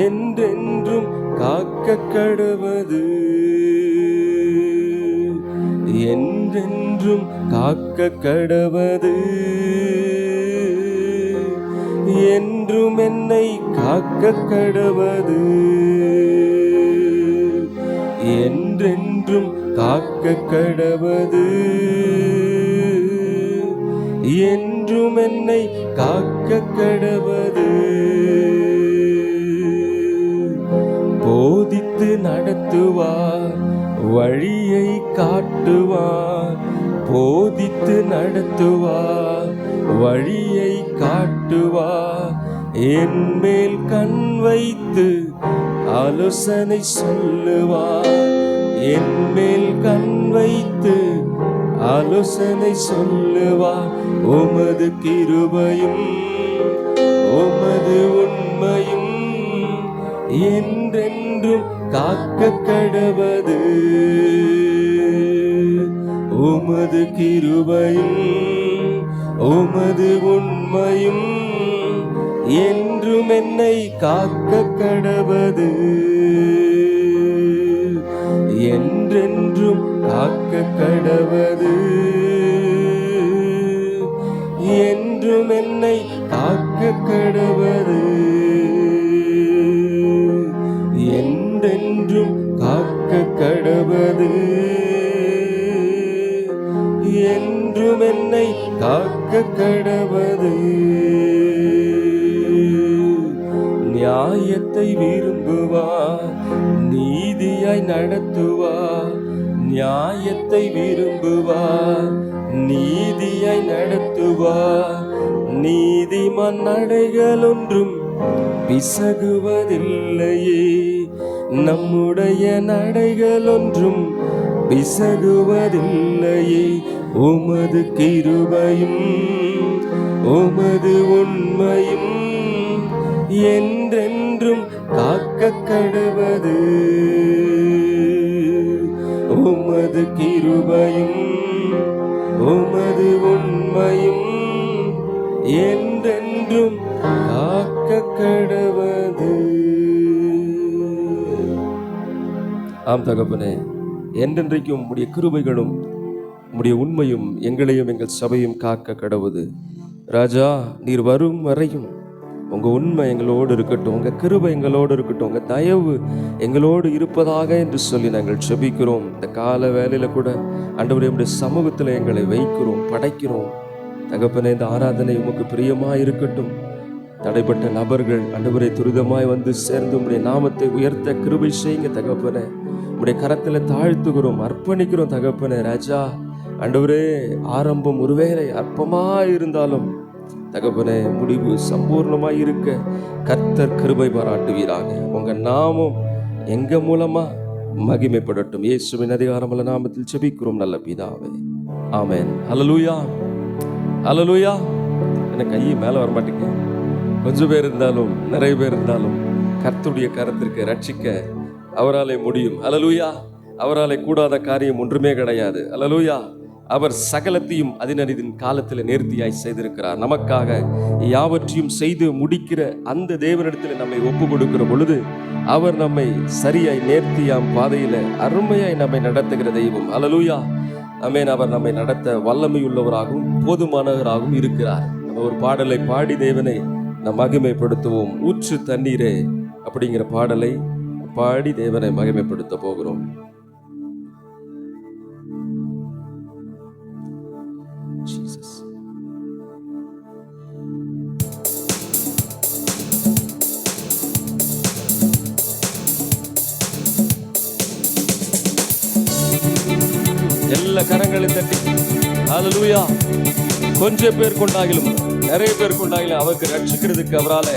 என்றென்றும் காக்க கடவது, என்றென்றும் காக்க கடவது, என்றும் என்னை காக்க கடவது, என்றென்றும் காக்க கடவது, என்றும் என்னை காக்க கடவது. போதித்து நடத்துவார், வழியை காட்டுவார், போதித்து நடத்துவார், வழியை காட்டுவார், என் மேல் கண் வைத்து ஆலோசனை சொல்லுவார், என் மேல் கண் வைத்து ஆலோசனை சொல்லுவார். உமது கிருபையும் உமது உண்மையும் என்றென்றும் காக்க கடவது, உமது கிருபையும் உமது உண்மையும் என்றும் என்னை காக்க கடவது, என்றென்றும் காக்க கடவது, என்றும் என்னை காக்க கடவது, என்றென்றும் காக்க கடவது, என்றும் என்னை காக்க கடவது. நியாயத்தை விரும்புவார், நீதியாய் நடத்துவார், நியாயத்தை விரும்புவார், நீதியாய் நடத்துவார், நீதிமான் நடைகள் ஒன்றும் பிசகுவதில்லையே, நம்முடைய நடைகள் ஒன்றும் பிசகுவதில்லையே. உமது கிருபையும் உமது உண்மையும் என்றென்றும் காக்க கடவது, உமது கிருபையும் உமது உண்மையும் என்றென்றும் காக்க கடவது. ஆம் தகப்பனே, என்றென்றைக்கும் உம்முடைய கிருபைகளும் உம்முடைய உண்மையும் எங்களையும் எங்கள் சபையும் காக்க கடவுது. ராஜா, நீர் வரும் வரையும் உங்க உண்மை எங்களோடு இருக்கட்டும், உங்க கிருபை எங்களோடு இருக்கட்டும், உங்க தயவு எங்களோடு இருப்பதாக என்று சொல்லி நாங்கள் செபிக்கிறோம். இந்த கால வேலையில கூட ஆண்டவரே உம்முடைய சமூகத்தில் எங்களை வைக்கிறோம், படைக்கிறோம். தகப்பனே, இந்த ஆராதனை உமக்கு பிரியமாய் இருக்கட்டும். தடைப்பட்ட நபர்கள் ஆண்டவரே துரிதமாய் வந்து சேர்ந்து உம்முடைய நாமத்தை உயர்த்த கிருபை செய்யுங்க தகப்பனே. உம்முடைய கரத்துல தாழ்த்துகிறோம், அர்ப்பணிக்கிறோம் தகப்பனே. ராஜா ஆண்டவரே, ஆரம்பம் ஒருவேளை அற்பமாய் இருந்தாலும் தகப்பனே, முடிவு சம்பூர்ணமாய் இருக்க கர்த்தர் கிருபை பாராட்டுவீராக. உங்க நாமம் எங்க மூலமா மகிமைப்படட்டும். இயேசுவின் அதிகாரமுள்ள நாமத்தில் செபிக்கிறோம் நல்ல பிதாவே, ஆமென். ஹல்லேலூயா, ஹல்லேலூயா. எனக்கு கையை மேலே வர மாட்டேங்க. கொஞ்சம் பேர் இருந்தாலும் நிறைய பேர் இருந்தாலும் கர்த்தருடைய கரத்திற்கு ரட்சிக்க அவராலே முடியும். ஹல்லேலூயா. அவராலே கூடாத காரியம் ஒன்றுமே கிடையாது. ஹல்லேலூயா. அவர் சகலத்தையும் அதினரின் காலத்தில் நேர்த்தியாய் செய்திருக்கிறார். நமக்காக யாவற்றையும் செய்து முடிக்கிற அந்த தேவனிடத்தில் நம்மை ஒப்பு கொடுக்கிற பொழுது அவர் நம்மை சரியாய் நேர்த்தியாம் பாதையில அருமையாய் நம்மை நடத்துகிற தெய்வம். ஹல்லேலூயா, ஆமென். அவர் நம்மை நடத்த வல்லமை உள்ளவராகவும் போதுமானவராகவும் இருக்கிறார். நம்ம ஒரு பாடலை பாடி தேவனை நாம் மகிமைப்படுத்துவோம். ஊற்று தண்ணீரே அப்படிங்கிற பாடலை பாடி தேவனை மகிமைப்படுத்த போகிறோம். எல்லா கரங்களை தட்டி ஹல்லேலூயா. கொஞ்சம் பேர் கொண்டாகிலும் நிறைய பேர் கொண்டாகிலும் அவருக்கு ரட்சிக்கிறதுக்கு அவரால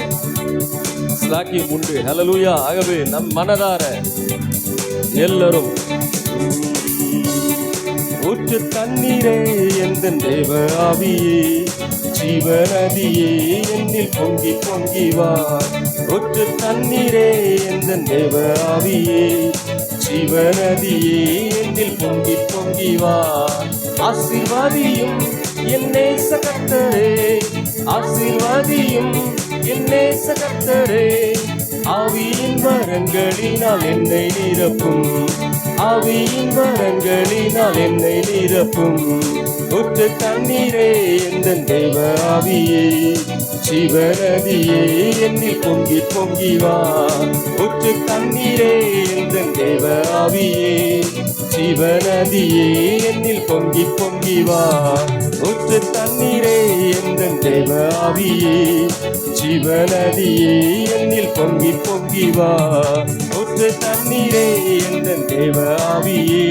ஸ்லாக்கியம் உண்டு. ஹல்லேலூயா. ஆகவே நம் மனதார எல்லாரும் ஊற்று தண்ணீரே எந்த தேவ ஆவியே, ஜீவநதியே என்னில் பொங்கி பொங்கி வா. ஊற்று தண்ணீரே எந்த தேவ ஆவியே, ஜீவநதியே என்னில் பொங்கி பொங்கி வா. ஆசீர்வாதியும் என் நேச கர்த்தரே, ஆசீர்வாதியும் என் நேச கர்த்தரே, ஆவியின் வரங்களினால் என்னை நிரப்பும். ஆவியின் வரங்களினால் என்னை நிரப்பும். ஊற்று தண்ணீரே எந்தன் தேவ ஆவியே, ஜீவநதியே என்னில் பொங்கி பொங்கி வா. ஊற்று தண்ணீரே எந்தன் தேவ ஆவியே, ஜீவநதியே என்னில் பொங்கி பொங்கி வா. ஊற்று தண்ணீரே எந்தன் தேவ ஆவியே, ஜீவநதியே என்னில் பொங்கி பொங்கி வா. ஊற்று தண்ணீரே எந்தன் தேவ ஆவியே,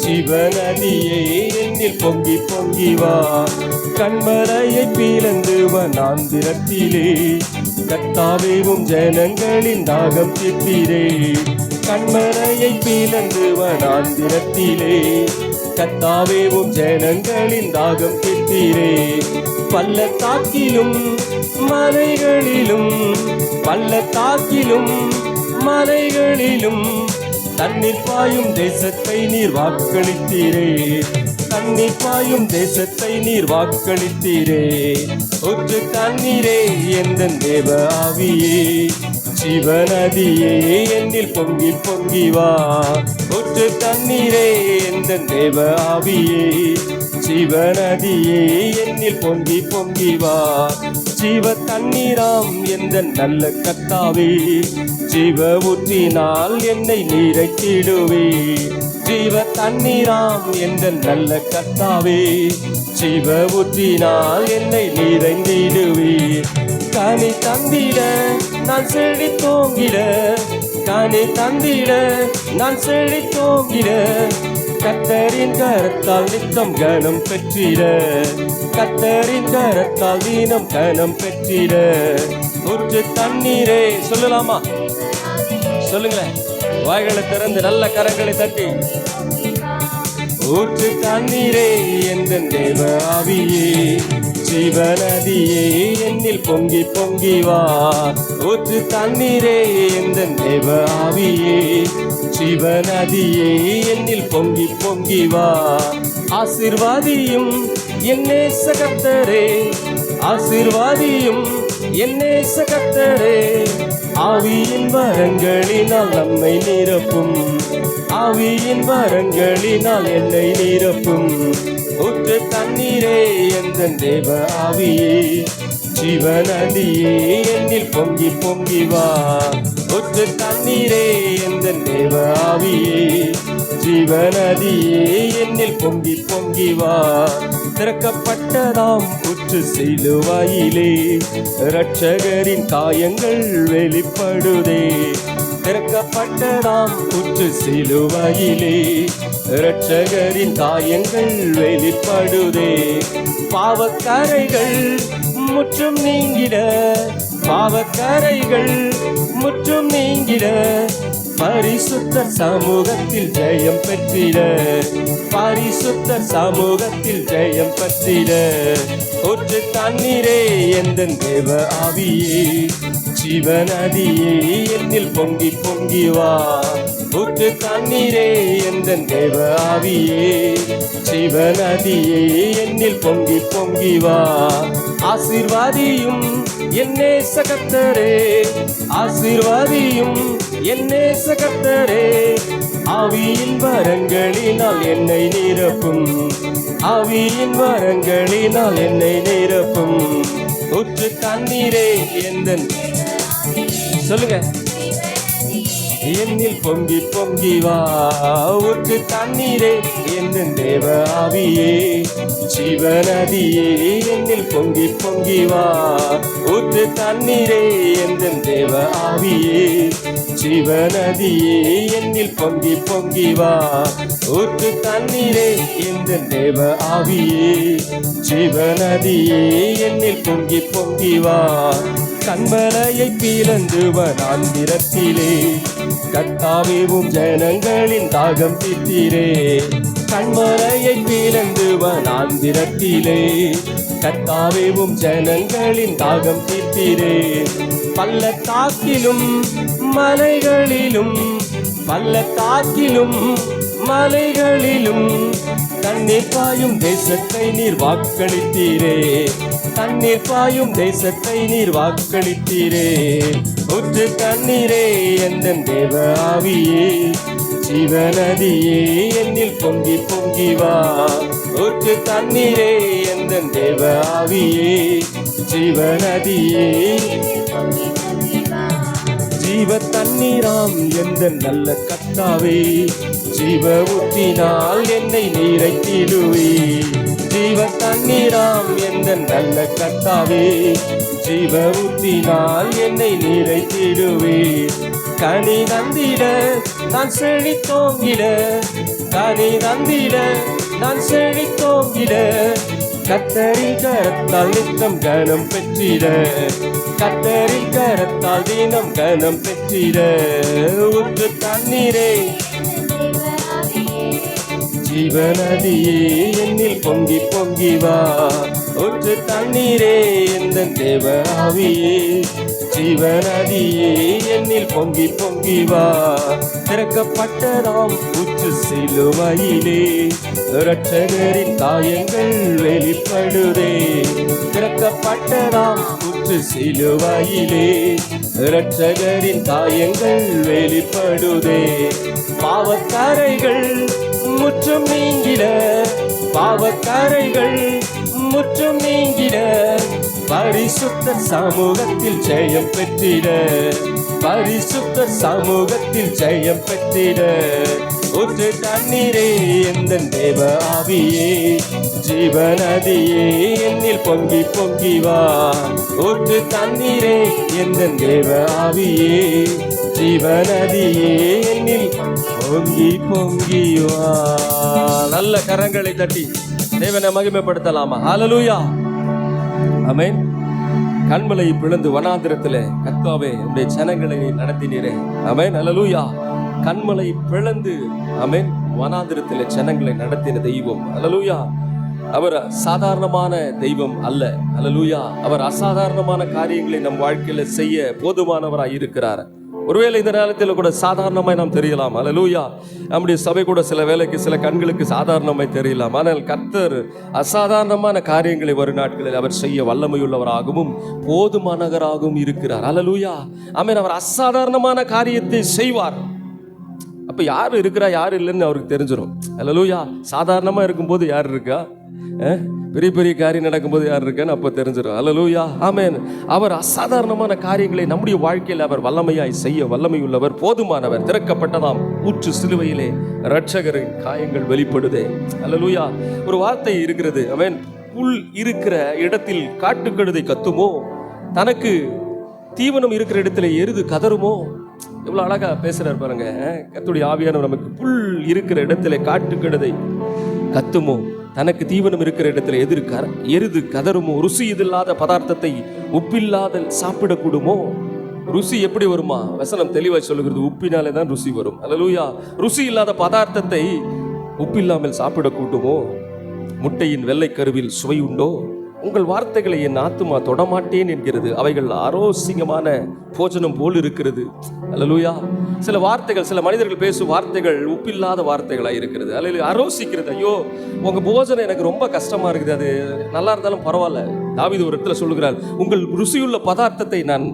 ஜீவநதியே என்னில் பொங்கி பொங்கி வா. கண்மலையை பிளந்து வனாந்திரத்திலே கர்த்தாவேவும் ஜனங்களின் தாகம் தீர்த்தீரே. கண்மலையை பிளந்து வனாந்திரத்திலே கர்த்தாவேவும் ஜனங்களின் தாகம் தீர்த்தீரே. பள்ளத்தாக்கிலும் மலைகளிலும், பள்ளத்தாக்கிலும் மலைகளிலும் தண்ணீர் பாயும் தேசத்தை நீர் வாக்களித்தீரே. தண்ணீர் பாயும் தேசத்தை நீர் வாக்களித்தீரே. ஊற்று தண்ணீரே எந்தன் தேவ ஆவியே, ஜீவநதியே என்னில் பொங்கி பொங்கி வா. ஊற்று தண்ணீரே எந்தன் தேவ ஆவியே, ஜீவநதியே என்னில் பொங்கி பொங்கி வா. ஜீவ தண்ணீராம் எந்தன் நல்ல கர்த்தாவே, ஜீவ ஊற்றினால் என்னை நிறைத்திடுவே. ஜீவ தண்ணீராம் எந்தன் நல்ல கர்த்தாவே, ஜீவ ஊற்றினால் என்னை நிறைந்திடுவே. கனி தந்திட நான் செழித்தோங்கிட, கனி தந்திட நான் செழித்தோங்கிட, கர்த்தரின் கரத்தால் நித்தம் கனம் பெற்றிட, கர்த்தரின் கரத்தால் தீனம் கனம் பெற்றிட. ஊற்று தண்ணீரே, சொல்லலாமா? சொல்லுங்களேன், வாய்களை திறந்து நல்ல கரங்களை தட்டி. ஊற்று தண்ணீரே எந்தன் தேவ ஆவியே, ஜீவநதியே என்னில் பொங்கி பொங்கி வா. ஊற்று தண்ணீரே எந்தன் தேவ ஆவியே, ஜீவநதியே என்னில் பொங்கி பொங்கி வா. ஆசீர்வாதியும் என் நேச கர்த்தரே, ஆசீர்வாதியும் என் நேச கர்த்தரே, ஆவியின் வரங்களினால் நம்மை நிரப்பும். ஆவியின் வரங்களினால் என்னை நிரப்பும். ஊற்று தண்ணீரே எந்தன் தேவ ஆவியே, ஜீவநதியே என்னில் பொங்கி பொங்கி வா. ஊற்று தண்ணீரே எந்தன் தேவ ஆவியே, ஜீவநதியே என்னில் பொங்கி பொங்கி வா. திறக்கப்பட்டதாம் ஊற்று சிலுவையிலே இரட்சகரின் காயங்கள் வெளிப்படுதே. திறக்கப்பட்டதாம் ஊற்று சிலுவையிலே இரட்சகரின் காயங்கள் வெளிப்படுதே. பாவக்கரைகள் முற்றும் நீங்கிட, பாவக்கரைகள் முற்றும் நீங்கிட, பரிசுத்தர் சமூகத்தில் ஜெயம் பெற்றிட, பரிசுத்தர் சமூகத்தில் ஜெயம் பெற்றிட. ஊற்று தண்ணீரே எந்தன் தேவ ஆவியே, ஜீவநதியே என்னில் பொங்கி பொங்கி வா. ஊற்று தண்ணீரே எந்தன் தேவ ஆவியே, ஜீவநதியே என்னில் பொங்கி பொங்கி வா. ஆசீர்வாதியும் என் நேச கர்த்தரே, ஆசீர்வாதியும் என் நேச கர்த்தரே, ஆவியின் வரங்களினால் என்னை நிரப்பும். ஆவியின் வரங்களினால் என்னை நிரப்பும். ஊற்று தண்ணீரே எந்தன், சொல்லுங்க, என்னில் பொங்கி பொங்கி வா. ஊற்று தண்ணீரே எந்தன் தேவ ஆவியே, ஜீவநதியே என்னில் பொங்கி பொங்கி வா. ஊற்று தண்ணீரே எந்தன் தேவ ஆவியே, ஜீவநதியே என்னில் பொங்கி பொங்கி வா. ஊற்று தண்ணீரே எந்தன் தேவ ஆவியே, ஜீவநதியே என்னில் பொங்கி பொங்கி வா. கண்மலையை பிளந்து வனாந்திரத்திலே கர்த்தாவேவும் ஜனங்களின் தாகம் தீர்த்தீரே. கண்மலையை பிளந்து வனாந்திரத்திலே கர்த்தாவேவும் ஜனங்களின் தாகம் தீர்த்தீரே. பள்ளத்தாக்கிலும் மலைகளிலும், பள்ளத்தாக்கிலும் மலைகளிலும் தண்ணீர் பாயும் தேசத்தை நீர் வாக்களித்தீரே. தண்ணீர் பாயும் தேசத்தை நீர் வாக்களித்தீரே. ஊற்று ஊற்று தண்ணீரே எந்தன் தேவ ஆவியே, ஜீவநதியே என்னில் பொங்கி பொங்கி வா. ஊற்று தண்ணீரே எந்தன் தேவ ஆவியே, ஜீவநதியே ஜீவ தண்ணீராம் எந்த நல்ல கர்த்தாவே, ஜீவ ஊற்றினால் என்னை நிறைத்திடுவே. ஜீவ தண்ணீராம் எந்த நல்ல கர்த்தாவே, ஜீவ ஊற்றினால் என்னை நிறைத்திடுவே. கனி நந்திட நான் செழித்தோங்கிட, கனி நந்திட நான் செழித்தோங்கிட, கர்த்தரின் கரத்தால் நித்தம் கனம் பெற்றிட, கர்த்தரின் கரத்தால் தினம் கனம் பெற்றிட. ஊற்று தண்ணீரே ஜீவநதியே என்னில் பொங்கி பொங்கி வா. ஊற்று தண்ணீரே எந்தன் தேவ ஆவியே, ஜீவநதியே என்னில் பொங்கி பொங்கி வா. திறக்கப்பட்டதாம் ஊற்று சிலுவையிலே, இரட்சகரின் காயங்கள் வெளிப்படுதே. திறக்கப்பட்டதாம் ஊற்று சிலுவையிலே, இரட்சகரின் காயங்கள் வெளிப்படுதே. பாவக்கரைகள் முற்றும் நீங்கிட, பாவக்கரைகள் முற்றும் நீங்கிட, பரிசுத்த சமூகத்தில் ஜெயம் பெற்றிட, பரிசுத்த சமூகத்தில் ஜெயம் பெற்றிட. ஊற்று தண்ணீரே எந்தன் தேவ ஆவியே, ஜீவநதியே என்னில் பொங்கி பொங்கி வா. ஊற்று தண்ணீரே எந்தன் தேவ ஆவியே, ஜீவநதியே என்னில் பொங்கி பொங்கி வா. நல்ல கரங்களை தட்டி தேவனை மகிமைப்படுத்தலாமா? ஹல்லேலூயா, ஆமென். கண்மலை பிளந்து வனாந்திரத்திலே கர்த்தாவே உம்முடைய ஜனங்களை நடத்தினீரே, ஆமென். ஹல்லேலூயா. கண்மலை பிளந்து, ஆமென், வனாந்திரத்திலே ஜனங்களை நடத்தின தெய்வம், ஹல்லேலூயா. அவர் சாதாரணமான தெய்வம் அல்ல, ஹல்லேலூயா. அவர் அசாதாரணமான காரியங்களை நம் வாழ்க்கையில செய்ய போதுமானவராய் இருக்கிறார். ஒருவேளை இந்த நேரத்தில் கூட சாதாரணமாய் நாம் தெரியலாம், ஹல்லேலூயா. நம்முடைய சபை கூட சில வேளைக்கு சில கண்களுக்கு சாதாரணமாய் தெரியலாம். ஆனால் கர்த்தர் அசாதாரணமான காரியங்களை வரும் நாட்களில் அவர் செய்ய வல்லமையுள்ளவராகவும் போதுமானவராகவும் இருக்கிறார், ஹல்லேலூயா. ஆமென். அவர் அசாதாரணமான காரியத்தை செய்வார். அப்ப யார் இருக்கிறா யார் இல்லைன்னு அவருக்கு தெரிஞ்சிடும், ஹல்லேலூயா. சாதாரணமா இருக்கும்போது யார் இருக்கா, பெரிய பெரிய காரியம் நடக்கும்போது யார் இருக்கான்னு அப்போ தெரிஞ்சிடும், ஹல்லேலூயா, ஆமென். அவர் அசாதாரணமான காரியங்களை நம்முடைய வாழ்க்கையில் அவர் வல்லமையாய் செய்ய வல்லமையுள்ளவர், போதுமானவர். திறக்கப்பட்டதாம் ஊற்று சிலுவையிலே இரட்சகரின் காயங்கள் வெளிப்படுதே, ஹல்லேலூயா. ஒரு வார்த்தை இருக்கிறது, ஆமென். புல் இருக்கிற இடத்தில் காட்டுக்கழுதை கத்துமோ, தனக்கு தீவனம் இருக்கிற இடத்துல எருது கதறுமோ. எவ்வளவு அழகா பேசுறாரு பாருங்க கர்த்தருடைய ஆவியானவர் நமக்கு. புல் இருக்கிற இடத்துல காட்டுக்கழுதை கத்துமோ, தனக்கு தீவனம் இருக்கிற இடத்துல எருது கதறுமோ. ருசி இல்லாத பதார்த்தத்தை உப்பில்லாத சாப்பிடக்கூடுமோ. ருசி எப்படி வருமா? வசனம் தெளிவாய் சொல்லுகிறது, உப்பினாலே தான் ருசி வரும், ஹல்லேலூயா. ருசி இல்லாத பதார்த்தத்தை உப்பில்லாமல் சாப்பிடக்கூடுமோ. முட்டையின் வெள்ளை கருவில் சுவை உண்டோ? உங்கள் வார்த்தைகளை என் ஆத்துமா தொடமாட்டேன் என்கிறது, அவைகள் ஆரோசியமான போஜனம் போல் இருக்கிறது, ஹல்லேலூயா. சில வார்த்தைகள், சில மனிதர்கள் பேசும் வார்த்தைகள் உப்பில்லாத வார்த்தைகளாக இருக்கிறது, அல்ல ஆரோசிக்கிறது. ஐயோ உங்க போஜனம் எனக்கு ரொம்ப கஷ்டமா இருக்குது, அது நல்லா இருந்தாலும் பரவாயில்ல. தாவீது ஒரு இடத்துல சொல்லுகிறார், உங்கள் ருசியுள்ள பதார்த்தத்தை நான்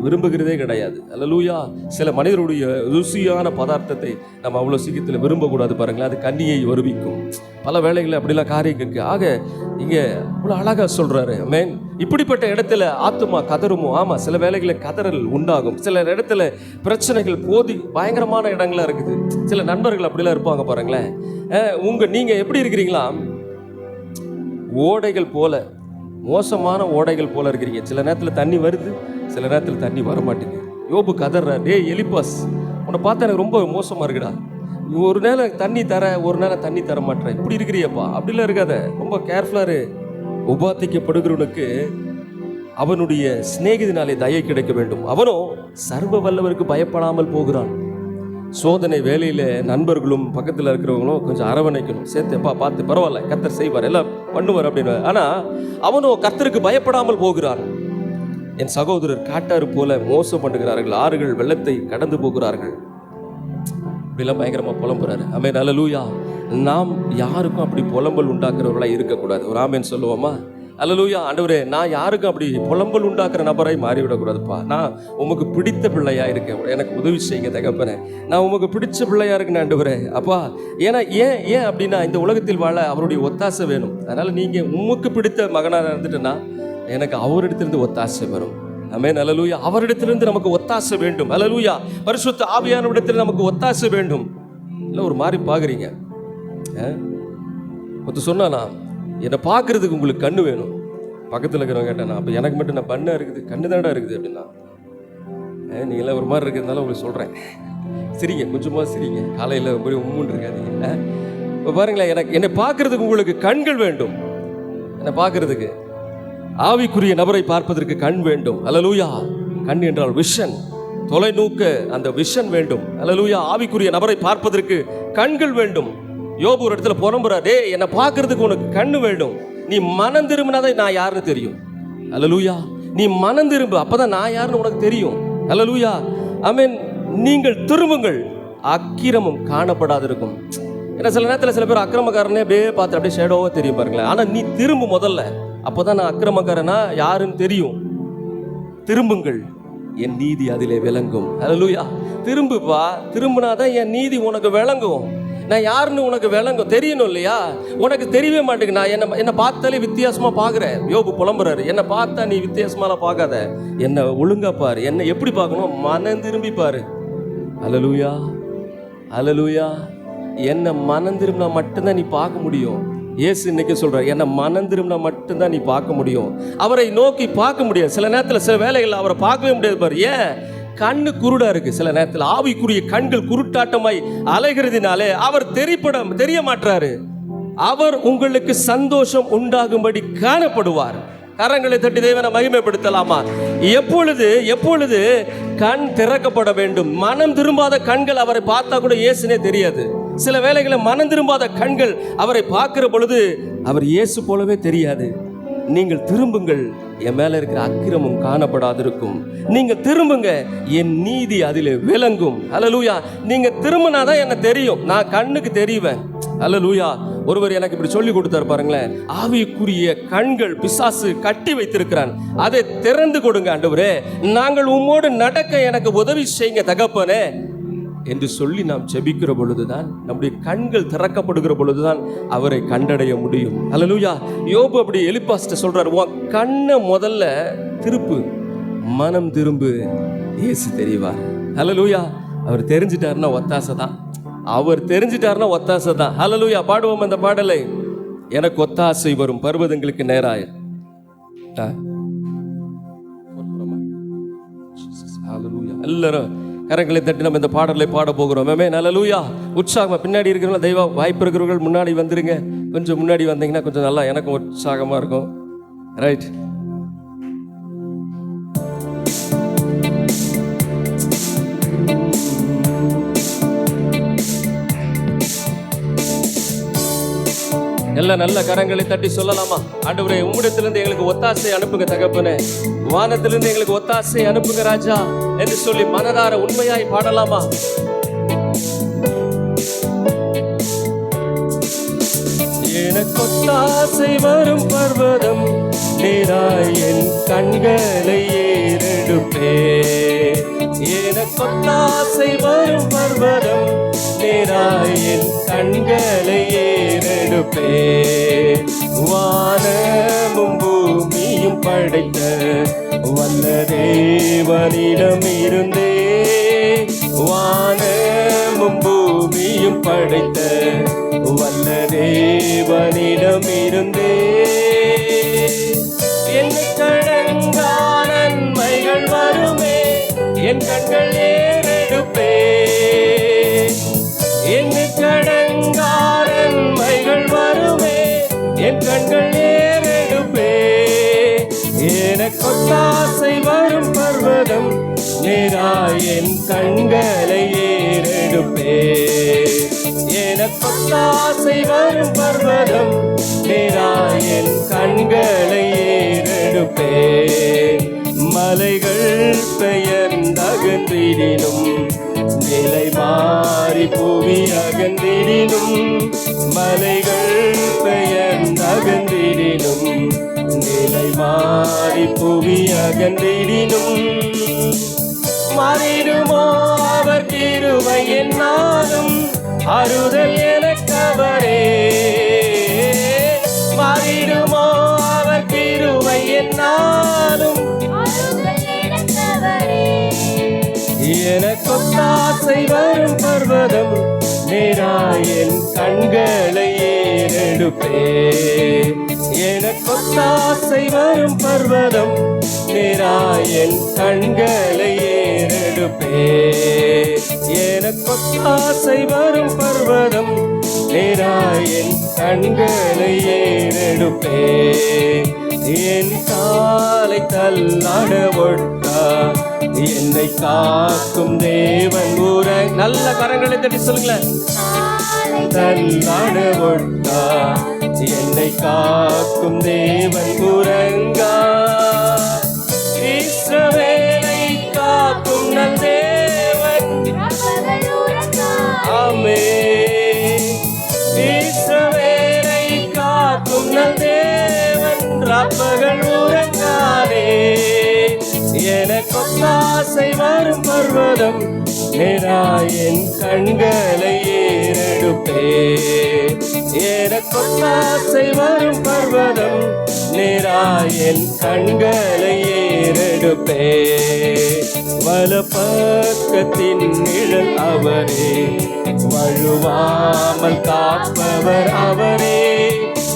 விரும்புகிறதே கிடையாது, ஹல்லேலூயா. சில மனிதருடைய ருசியான பதார்த்தத்தை நம்ம அவ்வளோ சீக்கிரத்தில் விரும்பக்கூடாது பாருங்களேன், அது கண்ணியை வருவிக்கும். பல வேளைகளில் அப்படிலாம் காரியம் இருக்கு. ஆக இங்கே இவ்வளோ அழகாக சொல்றாரு, ஆமென். இப்படிப்பட்ட இடத்துல ஆத்துமா கதறுமோ. ஆமாம், சில வேளைகளில் கதறல் உண்டாகும். சில இடத்துல பிரச்சனைகள் பயங்கரமான இடங்களா இருக்குது. சில நண்பர்கள் அப்படிலாம் இருப்பாங்க பாருங்களேன். நீங்கள் எப்படி இருக்கிறீங்களா? ஓடைகள் போல, மோசமான ஓடைகள் போல இருக்கிறீங்க. சில நேரத்தில் தண்ணி வருது, சில நேரத்தில் தண்ணி வரமாட்டேங்குது. யோபு கதறார், டேய் எலிப்பாஸ், உன்னை பார்த்தா எனக்கு ரொம்ப மோசமாக இருக்குடா. ஒரு நேரம் தண்ணி தர, ஒரு நேரம் தண்ணி தர மாட்டேற, இப்படி இருக்கிறியப்பா. அப்படிலாம் இருக்காத, ரொம்ப கேர்ஃபுல்லாரு. உபாதிக்கப்படுகிறவனுக்கு அவனுடைய சிநேகிதனாலே தயை கிடைக்க வேண்டும். அவனோ சர்வ வல்லவருக்கு பயப்படாமல் போகிறான். சோதனை வேலையில நண்பர்களும் பக்கத்தில் இருக்கிறவங்களும் கொஞ்சம் அரவணைக்கணும், சேர்த்துப்பா பார்த்து பரவாயில்ல, கர்த்தர் செய்வார், எல்லாம் பண்ணுவார் அப்படின்னு. ஆனா அவனோ கர்த்தருக்கு பயப்படாமல் போகிறான். என் சகோதரர் காட்டாறு போல மோசம் பண்ணுகிறார்கள், ஆறுகள் வெள்ளத்தை கடந்து போகிறார்கள். இப்படிலாம் பயங்கரமா புலம்புறாரு, ஆமென், ஹல்லேலூயா. நாம் யாருக்கும் அப்படி புலம்பல் உண்டாக்குறவர்களா இருக்கக்கூடாது. ஒரு ஆமென் சொல்லுவோமா? அல்லேலூயா. ஆண்டவரே, நான் யாருக்கும் அப்படி புலம்பல் உண்டாக்குற நபராய் மாறிவிடக்கூடாதுப்பா. நான் உமக்கு பிடித்த பிள்ளையா இருக்கேன், எனக்கு உதவி செய்யுங்க தகப்பனே. நான் உமக்கு பிடிச்ச பிள்ளையா இருக்கேன் ஆண்டவரே அப்பா. ஏன்னா ஏன் அப்படின்னா இந்த உலகத்தில் வாழ அவருடைய ஒத்தாசை வேணும். அதனால நீங்க உமக்கு பிடித்த மகனாக இருந்துட்டுன்னா எனக்கு அவரிடத்திலிருந்து ஒத்தாசை வரும். ஆமென். அல்லேலூயா. அவரிடத்திலிருந்து நமக்கு ஒத்தாசை வேண்டும். அல்லேலூயா. பரிசுத்த ஆவியானவரிடத்தில் நமக்கு ஒத்தாசை வேண்டும். இல்லை ஒரு மாதிரி பார்க்குறீங்க. ஒருத்தர் சொன்னானா, என்னை பார்க்கறதுக்கு உங்களுக்கு கண்ணு வேணும். பக்கத்தில் இருக்கிறவங்க கேட்டானா, அப்போ எனக்கு மட்டும் நான் பண்ண இருக்குது, கண்ணு தாண்டா இருக்குது அப்படின்னா. நீங்களாம் ஒரு மாதிரி இருக்கிறதுனால உங்களுக்கு சொல்கிறேன். சிரிங்க, கொஞ்சமாக சிரிங்க. காலையில் போய் உம்முன்னு இருக்காதீங்க. இப்போ பாருங்களேன், என்னை பார்க்கறதுக்கு உங்களுக்கு கண்கள் வேண்டும். என்னை பார்க்கறதுக்கு ஆவிக்குரிய நபரை பார்ப்பதற்கு கண் வேண்டும். அல்லேலூயா. கண் என்றால் விஷன், தொலைநோக்கு, அந்த விஷன் வேண்டும். அல்லேலூயா. ஆவிக்குரிய நபரை பார்ப்பதற்கு கண்கள் வேண்டும். யோபு ஒரு இடத்துல புறம்புறார், டே என்னை பார்க்கறதுக்கு உனக்கு கண்ணு வேண்டும். நீ மனம் திரும்பினாதான் நான் யாருன்னு தெரியும். அல்லேலூயா. நீ மனம் திரும்பு, அப்பதான் நான் யாருன்னு உனக்கு தெரியும். அல்லேலூயா. ஆமென். நீங்கள் திரும்புங்கள், அக்கிரமம் காணப்படாதிருக்கும். ஏன்னா சில நேரத்தில் சில பேர் அக்கிரமக்காரனே அப்படியே பார்த்து அப்படியே ஷேடோவா தெரியும் பாருங்களேன். ஆனா நீ திரும்பு முதல்ல, அப்போதான் நான் அக்கிரமக்காரனா யாருன்னு தெரியும். திரும்புங்கள், என் நீதி அதிலே விளங்கும். அல்லேலூயா. திரும்புப்பா, திரும்பினாதான் என் நீதி உனக்கு விளங்கும். நான் யாருன்னு உனக்கு விளங்கும், தெரியணும் இல்லையா? உனக்கு தெரியவே மாட்டேங்குது. நான் என்னை பார்த்தாலே வித்தியாசமா பார்க்குறேன். யோபு புலம்புறாரு, என்னை பார்த்தா நீ வித்தியாசமாலாம் பார்க்காத, என்னை ஒழுங்கா பாரு. என்னை எப்படி பார்க்கணும்? மனம் திரும்பி பாரு. அல்லேலூயா. அல்லேலூயா. என்னை மனம் திரும்பினா மட்டும்தான் நீ பார்க்க முடியும். இயேசு இன்னைக்கு சொல்றார், என்னை மனம் திரும்பினா மட்டும்தான் நீ பார்க்க முடியும். அவரை நோக்கி பார்க்க முடியாது. சில நேரத்தில் சில வேலைகள் அவரை பார்க்கவே முடியாது பாரு. ஏன்? கண்ணு குருடா இருக்கு. சில நேரத்தில் ஆவிக்குரிய கண்கள் குருட்டாட்டமாய் அலைகிறதுனாலே அவர் தெரிய மாட்டாரு. அவர் உங்களுக்கு சந்தோஷம் உண்டாகும்படி காணப்படுவார். கரங்களை தட்டி தேவனை மகிமைப்படுத்தலாமா? எப்பொழுது கண் திறக்கப்பட வேண்டும். மனம் திரும்பாத கண்கள் அவரை பார்த்தா கூட இயேசுனே தெரியாது. சில வேளைகளில் மனம் திரும்பாத கண்கள் அவரை பார்க்கிற பொழுது அவர் இயேசு போலவே தெரியாது. நீங்கள் திரும்புங்கள், என் மேல இருக்கிற அக்கிரமம் காணப்படாதிருக்கும். நீங்க திரும்புங்க, என் நீதி அதிலே விளங்கும். அல்லேலூயா. நீங்க திரும்பினாதான் என்ன தெரியும், நான் கண்ணுக்கு தெரிவேன். அல்லேலூயா. ஒருவர் எனக்கு இப்படி சொல்லி கொடுத்தாரு பாருங்களேன். ஆவிக்குரிய கண்கள் பிசாசு கட்டி வைத்திருக்கிறான், அதை திறந்து கொடுங்க ஆண்டவரே. நாங்கள் உம்மோடு நடக்க எனக்கு உதவி செய்யுங்க தகப்பனே என்று சொல்லி நாம் ஜெபிக்கிற பொழுதுதான், நம்முடைய கண்கள் திறக்கப்படுகிற பொழுதுதான் அவரை கண்டடைய முடியும். அல்லேலூயா. யோபு அப்படி எலிப்பாஸ்ட்ட சொல்றாரு, உன் கண்ணை முதல்ல திருப்பு, மனம் திரும்பு, இயேசு தெரிவார். அல்லேலூயா. அவர் தெரிஞ்சிட்டாருன்னா ஒத்தாசை தான். அவர் தெரிஞ்சிட்டாருன்னா ஒத்தாசை தான். அல்லேலூயா. பாடுவோம் அந்த பாடலை. எனக்கு ஒத்தாசை வரும் பர்வதங்களுக்கு நேராய. எல்லாரும் கரங்களை தட்டி நம்ம இந்த பாடலை பாட போகிறோம். அல்லேலூயா. உற்சாகமா பின்னாடி இருக்கிறவங்க தெய்வ வாய்ப்பு இருக்கிறவர்கள் முன்னாடி வந்துருங்க. கொஞ்சம் முன்னாடி வந்தீங்கன்னா கொஞ்சம் நல்லா எனக்கும் உற்சாகமா இருக்கும். ரைட். எல்லாம் நல்ல கரங்களை தட்டி சொல்லலாமா? ஆண்டவரே, உம்மிடத்திலிருந்து எங்களுக்கு ஒத்தாசை அனுப்புங்க தகப்பனே. வானத்திலிருந்து எங்களுக்கு ஒத்தாசை அனுப்புங்க ராஜா என்று சொல்லி மனதார உண்மையாய் பாடலாமா? எனக்கு ஒத்தாசை வரும் பர்வதம் நேராய் என் கண்களை ஏறெடுப்பே. எனக்கு ஒத்தாசை வரும் பர்வதம் நேராய் என் கண்களை ஏறெடுப்பே. வானமும் பூமியும் படைத்த வல்ல தேவனிடம் இருந்தே, வானமும் பூமியும் படைத்த வல்ல தேவனிடம் இருந்தே எண்ணிக்கடங்கா நன்மைகள் வருமே, என் கண்கள் ஏறெடுப்பே. எண்ணிக்கடங்கா நன்மைகள் வருமே, என் கண்கள் ஏறெடுப்பே. எனக்கு ஒத்தாசை வரும் பர்வதம் நேராய் என் கண்களை ஏறெடுப்பே. எனக்கு ஒத்தாசை வரும் பர்வதம் நேராய் என் கண்களை ஏறெடுப்பே. மலைகள் பெயர்ந்தகன்றிடினும், நிலை மாறி புவி அகன்றிடினும், மலைகள் பெயர்ந்தகன்றிடினும், மாறி புவி அகன்றிடினும் மாறிடுமோ அவர் கிருபை என்னாலும் ஆறுதல் எனக்கவரே. மாறிடுமோ அவர் கிருபை என்னாலும் எனக்கொத்தாசை வரும் பர்வதம் நேராயன் கண்களை ஏறெடுப்பே. எனக்கொத்தாசை வரும் பர்வதம் நேராயன் கண்களை ஏறெடுப்பே. எனக்கொத்தாசை வரும் பர்வதம் நேராயன் கண்களை ஏறெடுப்பே. என் காலை தள்ளாட ஒட்டா என்னை காக்கும் தேவன் ஊர. நல்ல கரங்களை தட்டி சொல்லுங்களேன். தள்ளாட ஒட்டா என்னை காக்கும் தேவன் உறங்கா. இஸ்ரவேலை காக்கும் நல் தேவன் ஆமென். இஸ்ரவேலை காக்கும் நல் தேவன் ராப்பகல் உறங்காதே. எனக்கொத்தாசை வரும் பர்வதம் நேராயன் கண்களை ஏறெடுப்பே. எனக்கொத்தாசை வரும் பர்வதம் நேராயன் கண்களை ஏறெடுப்பே. வலப்பக்கத்தின் நிழல் அவரே, வழுவாமல் காப்பவர் அவரே.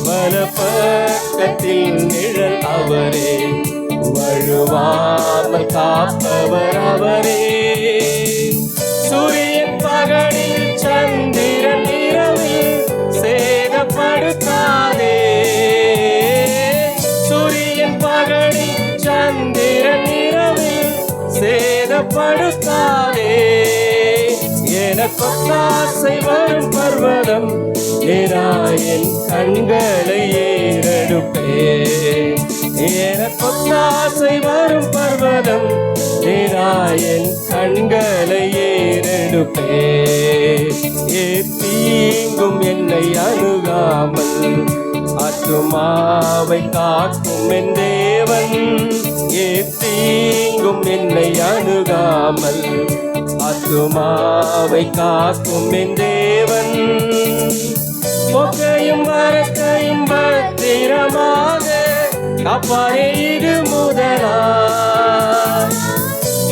வலப்பக்கத்தின் நிழல் அவரே, வழுவாமல் காப்பவர் அவரே. சூரியன் பகலில் சந்திரன் இரவில் சேதப்படுத்தாதே. சூரியன் பகலில் சந்திரன் இரவில் சேதப்படுத்தாதே. எனக்கொத்தாசை வரும் பர்வதம் நேராயன் கண்களை ஏறெடுப்பே. எனக்கொத்தாசை வரும் பர்வதம் நேராயன் கண்களை ஏறெடுப்பே. தீங்கும் என்னை அணுகாமல் ஆத்துமாவை காக்கும் என் தேவன். தீங்கும் என்னை அணுகாமல் ஆத்துமாவை காக்கும் என் தேவன். பொக்கையும் வரக்கையும் பத்திரமாக காப்பாரே இது முதலாய்.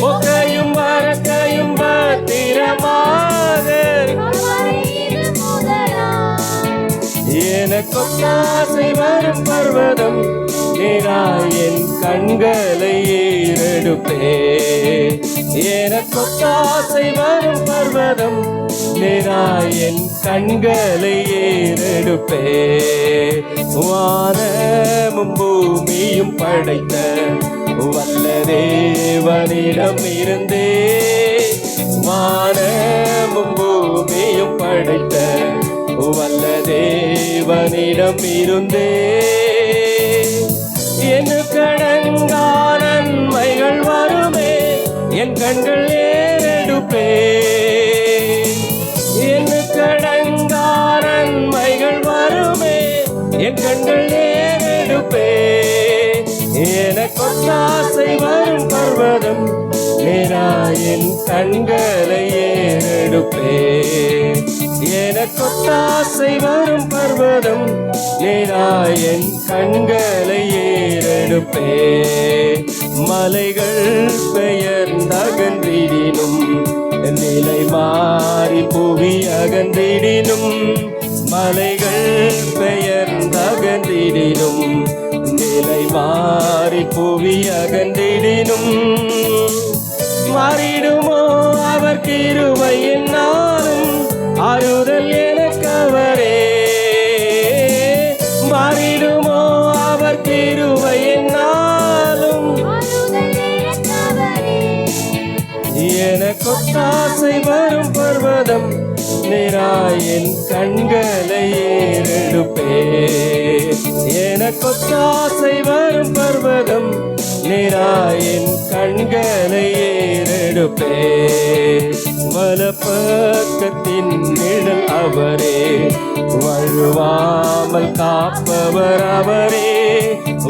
பொக்கையும் வரக்கையும் பத்திரமாக எனக்கொத்தாசை வரும் பர்வதம் நேராயன் கண்களை ஏறெடுப்பே. எனக்கொத்தாசை வரும் பர்வதம் நேராயன் கண்களை ஏறெடுப்பே. வானமும் பூமியும் படைத்த வல்ல தேவனிடம் இருந்தே. வானமும் பூமியும் படைத்த வல்ல தேவனிடம் இருந்தே. என் கடங்கா நன்மைகள் வருமே என் கண்கள் ஏறெடுப்பே. என் கடங்கா நன்மைகள் வருமே என் கண்கள் ஏறெடுப்பே. எனக்கொத்தாசை வரும் பர்வதம் நேராயன் கண்களை ஏறெடுப்பே. எனக்கொத்தாசை வரும் பர்வதம் நேராயன் கண்களை ஏறெடுப்பே. மலைகள் பெயர்ந்தகன்றிடினும் நிலை மாறி புவி அகன்றிடினும். மலைகள் பெயர்ந்தகன்றிடினும் நிலை மாறி புவி அகன்றிடினும். மாறிடுமோ அவர் கிருபை என்னாலும் ஆறுதல் எனக்கவரே. மாறிடுமோ அவர் கிருபை என்னாலும் எனக்கொத்தாசை வரும் பர்வதம் நேராயன் கண்களை ஏறெடுப்பே. எனக்கொத்தாசை வரும் பர்வதம் நேராயன் கண்களை ஏறெடுப்பே. வலப்பக்கத்தின் நிழல் அவரே, வழுவாமல் காப்பவர் அவரே.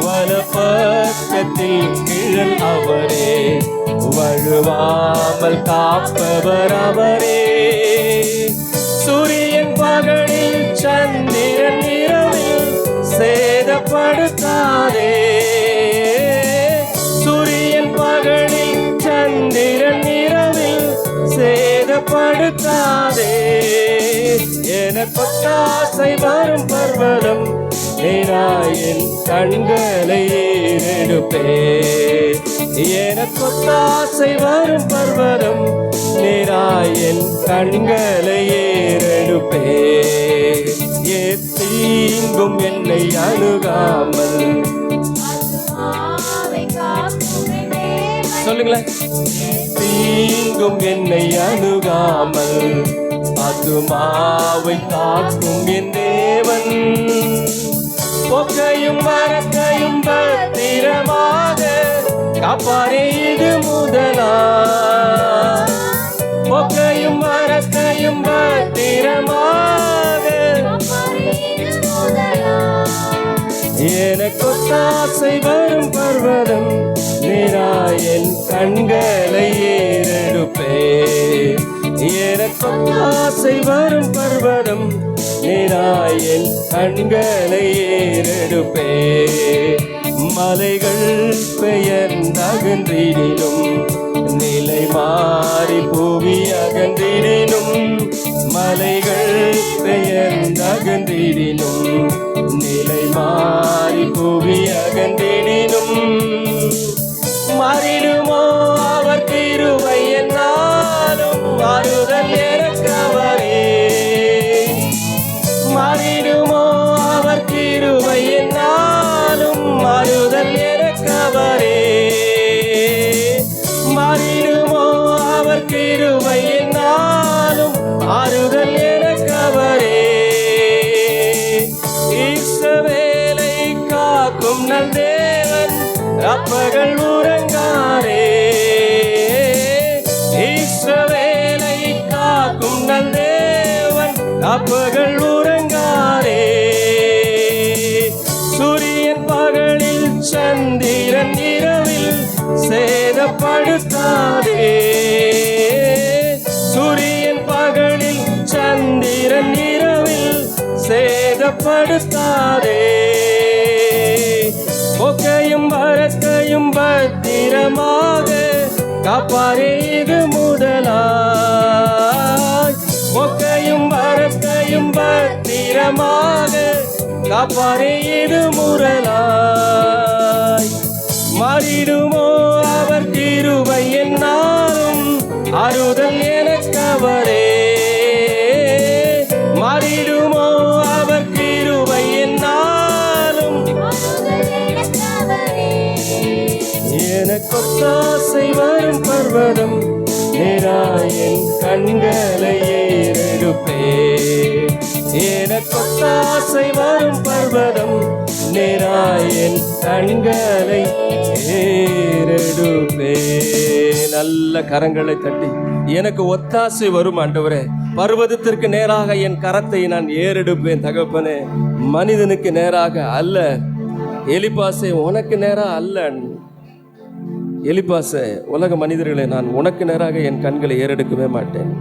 வலப்பக்கத்தில் நிழல் அவரே, வழுவாமல் காப்பவர் அவரே. சூரியன் பகலில் சந்திரன் இரவில் சேதப்படுத்தாதே. சூரியன் பகலில் சந்திரன் இரவில் சேதப்படுத்தாதே. எனக்கொத்தாசை வரும் பர்வதம் நேராயன் கண்களை ஏறெடுப்பே. எனக்கொத்தாசை வரும் பர்வதம் நேராயன் கண்களை ஏறெடுப்பே. தீங்கும் என்னை அணுகாமல். சொல்லுங்களேன். தீங்கும் என்னை அணுகாமல் ஆத்துமாவை காக்கும் என் தேவன். பொக்கையும் மரத்தையும் பத்திரமாக காப்பாரே இது முதலா. பொக்கையும் மரத்தையும் பத்திரமாக எனக்கொத்தாசை வரும் பர்வதம் நேராயன் கண்களை ஏறெடுப்பே. எனக்கொத்தாசை வரும் பர்வதம் நேராயன் கண்களை ஏறெடுப்பே. மலைகள் பெயர்ந்தகன்றிடினும் நிலை மாறி புவி அகன்றிடினும். மலைகள் பெயர்ந்தகன்றிடினும் நிலை மாறி புவி அகன்றிடினும். மாறிடுமோ அவர் கிருபை என்னாலும் மாறுதல் எனக்கவரே. மாறிடுமோ அவர் கிருபை என்னாலும் மாறுதல் எனக்கவரே. மாறிடுமோ அவர் கிருபை என்னாலும் மாறுதல் எனக்கவரே. இஸ்ரவேலை காக்கும் நல் தேவன் அப்பகல் உறங்காரே. இஸ்ரவேலை காக்கும் நல் தேவன் அப்பகல் உறங்காரே. சூரியன் பகலில் சந்திரன் இரவில் சேதப்படுத்தாதே. சூரியன் பகலில் சந்திரன் இரவில் சேதப்படுத்தாதே. பொக்கையும் மரத்தையும் பத்திரமாக காப்பாரே இது முதலாய். பொக்கையும் மரத்தையும் பத்திரமாக காப்பாரே இது முதலாய். மாறிடுமோ அவர் கிருபை என்னாலும் ஆறுதல் எனக்கவரே. மாறிடுமோ அவர் கிருபை என்னாலும் எனக்கொத்தாசை வரும் பர்வதம் நேராயன் கண்களை ஏறெடுப்பே. எனக்கொத்தாசை வரும் பர்வதம் நேராயன் கண்களை ஏறெடுப்பே. நல்ல கரங்களை தட்டி எனக்கு ஒத்தாசை வரும் ஆண்டவரே. பர்வதத்திற்கு நேராக என் கரத்தை நான் ஏறெடுப்பேன் தகப்பனே, மனிதனுக்கு நேராக அல்ல. எலிப்பாசே உனக்கு நேராக அல்ல. எலிப்பாசே உலக மனிதர்களை நான் உனக்கு நேராக என் கண்களை ஏறெடுக்கவே மாட்டேன்.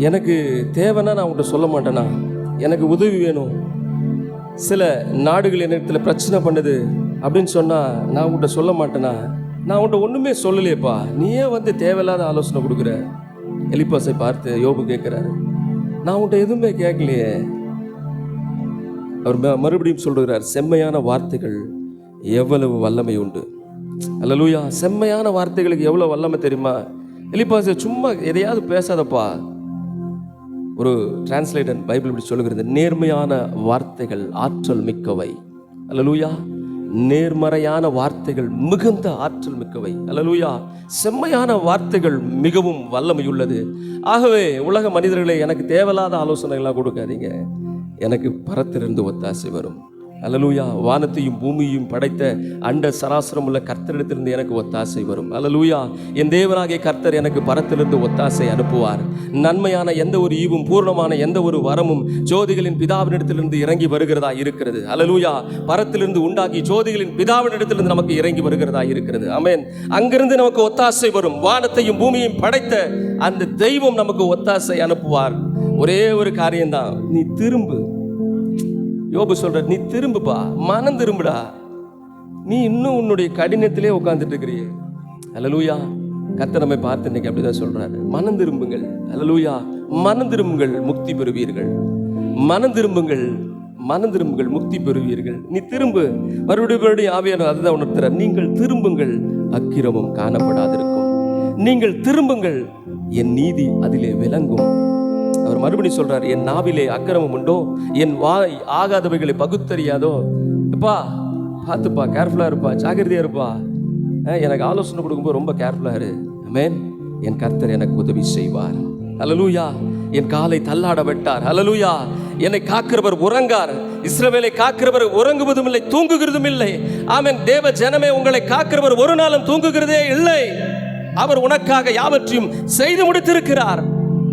எனக்கு தேவைன்னா நான் உன்கிட்ட சொல்ல மாட்டேனா? எனக்கு உதவி வேணும், சில நாடுகள் என்னிடத்தில் பிரச்சனை பண்ணுது அப்படின்னு சொன்னால் நான் உன்கிட்ட சொல்ல மாட்டேனா? நான் உன்கிட்ட ஒன்றுமே சொல்லலையேப்பா, நீயே வந்து தேவையில்லாத ஆலோசனை கொடுக்குற. எலிப்பாசை பார்த்து யோபு கேட்குறாரு, நான் உன்கிட்ட எதுவுமே கேட்கலையே. அவர் மறுபடியும் சொல்கிறார், செம்மையான வார்த்தைகள் எவ்வளவு வல்லமை உண்டு. அல்லேலூயா. செம்மையான வார்த்தைகளுக்கு எவ்வளோ வல்லமை தெரியுமா? எலிப்பாசை சும்மா எதையாவது பேசாதப்பா. ஒரு டிரான்ஸ்லேட்டர் பைபிள் இப்படி சொல்லுகிறது, நேர்மையான வார்த்தைகள் ஆற்றல் மிக்கவை. அல்லேலூயா. நேர்மறையான வார்த்தைகள் மிகுந்த ஆற்றல் மிக்கவை. அல்லேலூயா. செம்மையான வார்த்தைகள் மிகவும் வல்லமை உள்ளது. ஆகவே உலக மனிதர்களை எனக்கு தேவையில்லாத ஆலோசனைகள்லாம் கொடுக்காதீங்க. எனக்கு பரத்திலிருந்து ஒத்தாசை வரும். அல்லேலூயா. வானத்தையும் பூமியையும் படைத்த அண்ட சராசரம் உள்ள கர்த்தரிடத்திலிருந்து எனக்கு ஒத்தாசை வரும். அல்லேலூயா. என் தேவனாகிய கர்த்தர் எனக்கு பரத்திலிருந்து ஒத்தாசை அனுப்புவார். நன்மையான எந்த ஒரு ஈவும் பூர்ணமான எந்த ஒரு வரமும் ஜோதிகளின் பிதாவினிடத்திலிருந்து இறங்கி வருகிறதா இருக்கிறது. அல்லேலூயா. பரத்திலிருந்து உண்டாக்கி ஜோதிகளின் பிதாவினிடத்திலிருந்து நமக்கு இறங்கி வருகிறதா இருக்கிறது. ஆமென். அங்கிருந்து நமக்கு ஒத்தாசை வரும். வானத்தையும் பூமியையும் படைத்த அந்த தெய்வம் நமக்கு ஒத்தாசை அனுப்புவார். ஒரே ஒரு காரியம்தான், நீ திரும்பு. யோபு சொல்ற, நீ திரும்புப்பா, மனம் திரும்புடா. நீ இன்னும் உன்னுடைய கடினத்திலே உட்கார்ந்துட்டு இருக்கிறீ. அல்லேலூயா. கர்த்தர் நம்மை பார்த்து இன்னைக்கு அப்படிதான் சொல்றாரு, மனம் திரும்புங்கள். அல்லேலூயா. மனம் திரும்புங்கள், முக்தி பெறுவீர்கள். மனம் திரும்புங்கள், மனம் திரும்புங்கள், முக்தி பெறுவீர்கள். நீ திரும்பு. மறுபடியும் ஆவியானவர் அதுதான் உணர்த்துறார், நீங்கள் திரும்புங்கள், அக்கிரமம் காணப்படாதிருக்கும். நீங்கள் திரும்புங்கள், என் நீதி அதிலே விளங்கும். அவர் மறுபடியும் சொல்றார், என் நாவிலே அக்கிரமம் உண்டோ, என் வாய் ஆகாதவைகளை பகுத்தறியாதோ. எப்பா பார்த்துப்பா, கேர்ஃபுல்லா இருப்பா, ஜாக்கிரதையா இருப்பா. எனக்கு ஆலோசனை கொடுக்கும்போது ரொம்ப கேர்ஃபுல்லா இரு. ஆமென். என் கர்த்தர் எனக்கு உதவி செய்வார். அல்லேலூயா. என் காலை தள்ளாட விட்டார். அல்லேலூயா. என்னை காக்கிறவர் உறங்கார். இஸ்ரவேலை காக்கிறவர் உறங்குவதும் இல்லை, தூங்குகிறதும் இல்லை. ஆமென். தேவ ஜனமே, உங்களை காக்கிறவர் ஒரு நாளும் தூங்குகிறதே இல்லை. அவர் உனக்காக யாவற்றையும் செய்து முடித்திருக்கிறார்.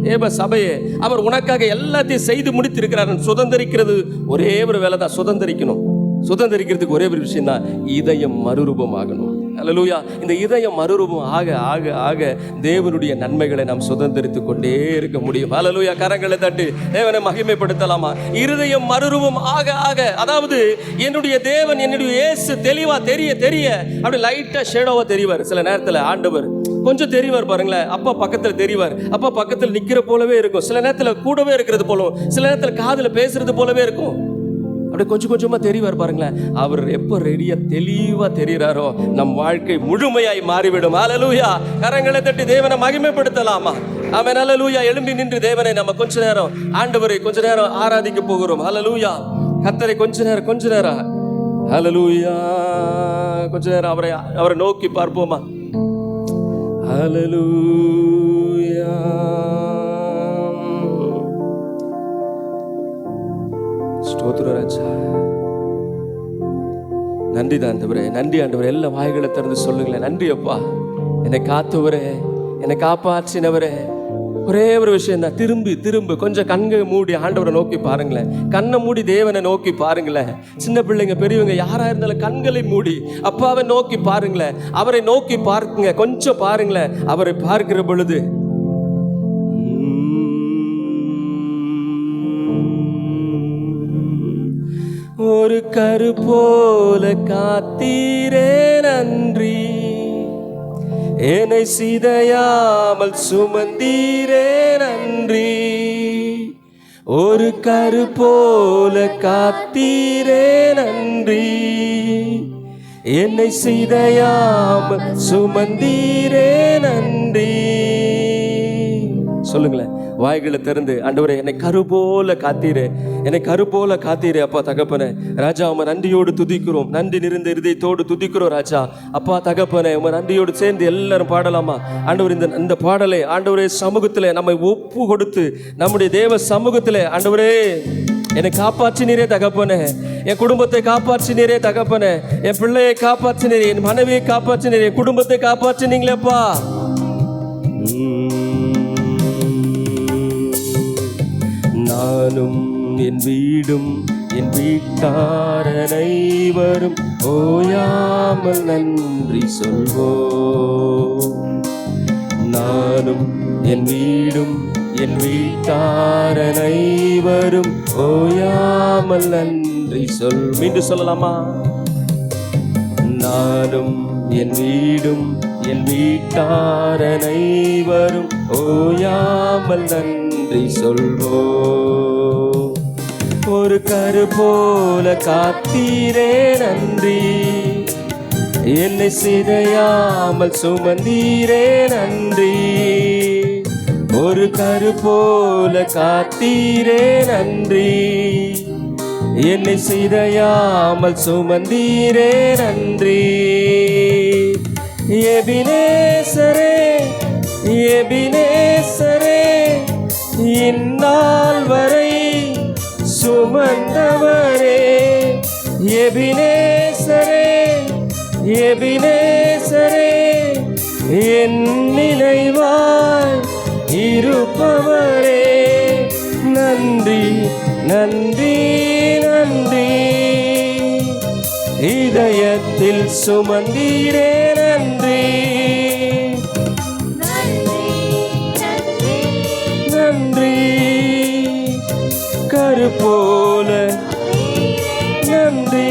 தேவ சபையே, அவர் உனக்காக எல்லாத்தையும் செய்து முடித்திருக்கிறார். சுதந்திரிக்கிறது ஒரே ஒரு வேலை தான், சுதந்திரிக்கணும். சுதந்திரிக்கிறதுக்கு ஒரே ஒரு விஷயம் தான், இதயம் மறுரூபமாகணும். அல்லேலூயா. இந்த இதயம் மறுரூபம் ஆக ஆக ஆக தேவனுடைய நன்மைகளை நாம் சுதந்திரித்து கொண்டே இருக்க முடியும். அல்லேலூயா. கரங்களை தட்டி தேவனை மகிமைப்படுத்தலாமா? இருதயம் மறுரூபம் ஆக ஆக, அதாவது என்னுடைய தேவன், என்னுடைய இயேசு தெளிவா தெரிய தெரிய அப்படி லைட்டா ஷேடோவா தெரிவார். சில நேரத்தில் ஆண்டவர் கொஞ்சம் தெரிவார் பாருங்களேன். அப்பா பக்கத்துல தெரிவார், அப்பா பக்கத்தில் நிக்கிற போலவே இருக்கும். சில நேரத்துல கூடவே இருக்கிறது போலும், சில நேரத்துல காதுல பேசுறது போலவே இருக்கும். அப்படியே கொஞ்சம் கொஞ்சமா தெரிவார் பாருங்களேன். அவர் எப்ப ரெடியா தெளிவா தெரிகிறாரோ நம் வாழ்க்கை முழுமையாய் மாறிவிடும். அல்லேலூயா. கரங்களை தட்டி தேவனை மகிமைப்படுத்தலாமா? ஆமென். அல்லேலூயா. எழும்பி நின்று தேவனை நம்ம கொஞ்ச நேரம், ஆண்டவரை கொஞ்ச நேரம் ஆராதிக்க போகிறோம். அல்லேலூயா. கர்த்தரை கொஞ்ச நேரம் அல்லேலூயா, கொஞ்ச நேரம் அவரை நோக்கி பார்ப்போமா? அல்லேலூயா. ஸ்தோத்திரம் ராஜா. நன்றி தான் ஆண்டவரே, நன்றி ஆண்டவரே. எல்லா வாய்களை திறந்து சொல்லுங்களேன், நன்றி அப்பா, என்னை காத்தவரே, என்னை காப்பாற்றினவரே. ஒரே ஒரு விஷயம் தான், திரும்பி கொஞ்சம் கண்களை மூடி ஆண்டவரை நோக்கி பாருங்களேன். கண்ணை மூடி தேவனை நோக்கி பாருங்களேன். சின்ன பிள்ளைங்க பெரியவங்க யாரா இருந்தாலும் கண்களை மூடி அப்பாவை நோக்கி பாருங்களேன். அவரை நோக்கி பார்க்குங்க, கொஞ்சம் பாருங்களேன். அவரை பார்க்கிற பொழுது ஒரு கரு போல காத்தீரே நன்றி, என்னை சிதையாமல் சுமந்தீரே நன்றி. ஒரு கரு போல காத்தீரே நன்றி, என்னை சிதையாமல் சுமந்தீரே நன்றி. சொல்லுங்களேன் வாய்களை திறந்து, ஆண்டவரே என்னை கரு போல காத்தீரே, என்னை கரு போல காத்தீரே அப்பா தகப்பனே. ராஜா உம்மை நன்றியோடு துதிக்கிறோம், நன்றி நிறைந்த இருதயத்தோடு துதிக்கிறோம் ராஜா. அப்பா தகப்பனே உம்மை நன்றியோடு சேர்ந்து எல்லாரும் பாடலாமா? ஆண்டவர் இந்த பாடலை ஆண்டவரே சமூகத்தில் நம்மை ஒப்பு கொடுத்து, நம்முடைய தேவ சமூகத்தில் ஆண்டவரே என்னை காப்பாற்றினீரே தகப்பனே, என் குடும்பத்தை காப்பாற்றினீரே தகப்பனே, என் பிள்ளையை காப்பாற்றினீரே, என் மனைவியை காப்பாற்றினீரே, என் குடும்பத்தை காப்பாற்றினீங்களேப்பா. நானும் என் வீடும் என் வீட்டார் அனைவரும் ஓயாமல் நன்றி சொல்வோம். நானும் என் வீடும் என் வீட்டார் அனைவரும் ஓயாமல் நன்றி சொல். மீண்டும் சொல்லலாமா? நானும் என் வீடும் என் வீட்டார் அனைவரும் ஓயாமல் நன்றி சொல்வோம். ஒரு கரு போல காத்தீரே நன்றி, என்னை சிதையாமல் சுமந்தீரே நன்றி. ஒரு கரு போல காத்தீரே நன்றி, என்னை சிதையாமல் சுமந்தீரே நன்றி. எபினேசரே எபினேசரே, இந்நாள் வரை சுமந்தவரே, எபினேசரே எபினேசரே என் நினைவாய் இருப்பவரே, நன்றி நன்றி நன்றி. இதயத்தில் சுமந்தீரே நன்றி நன்றி. கருப்போல நன்றி.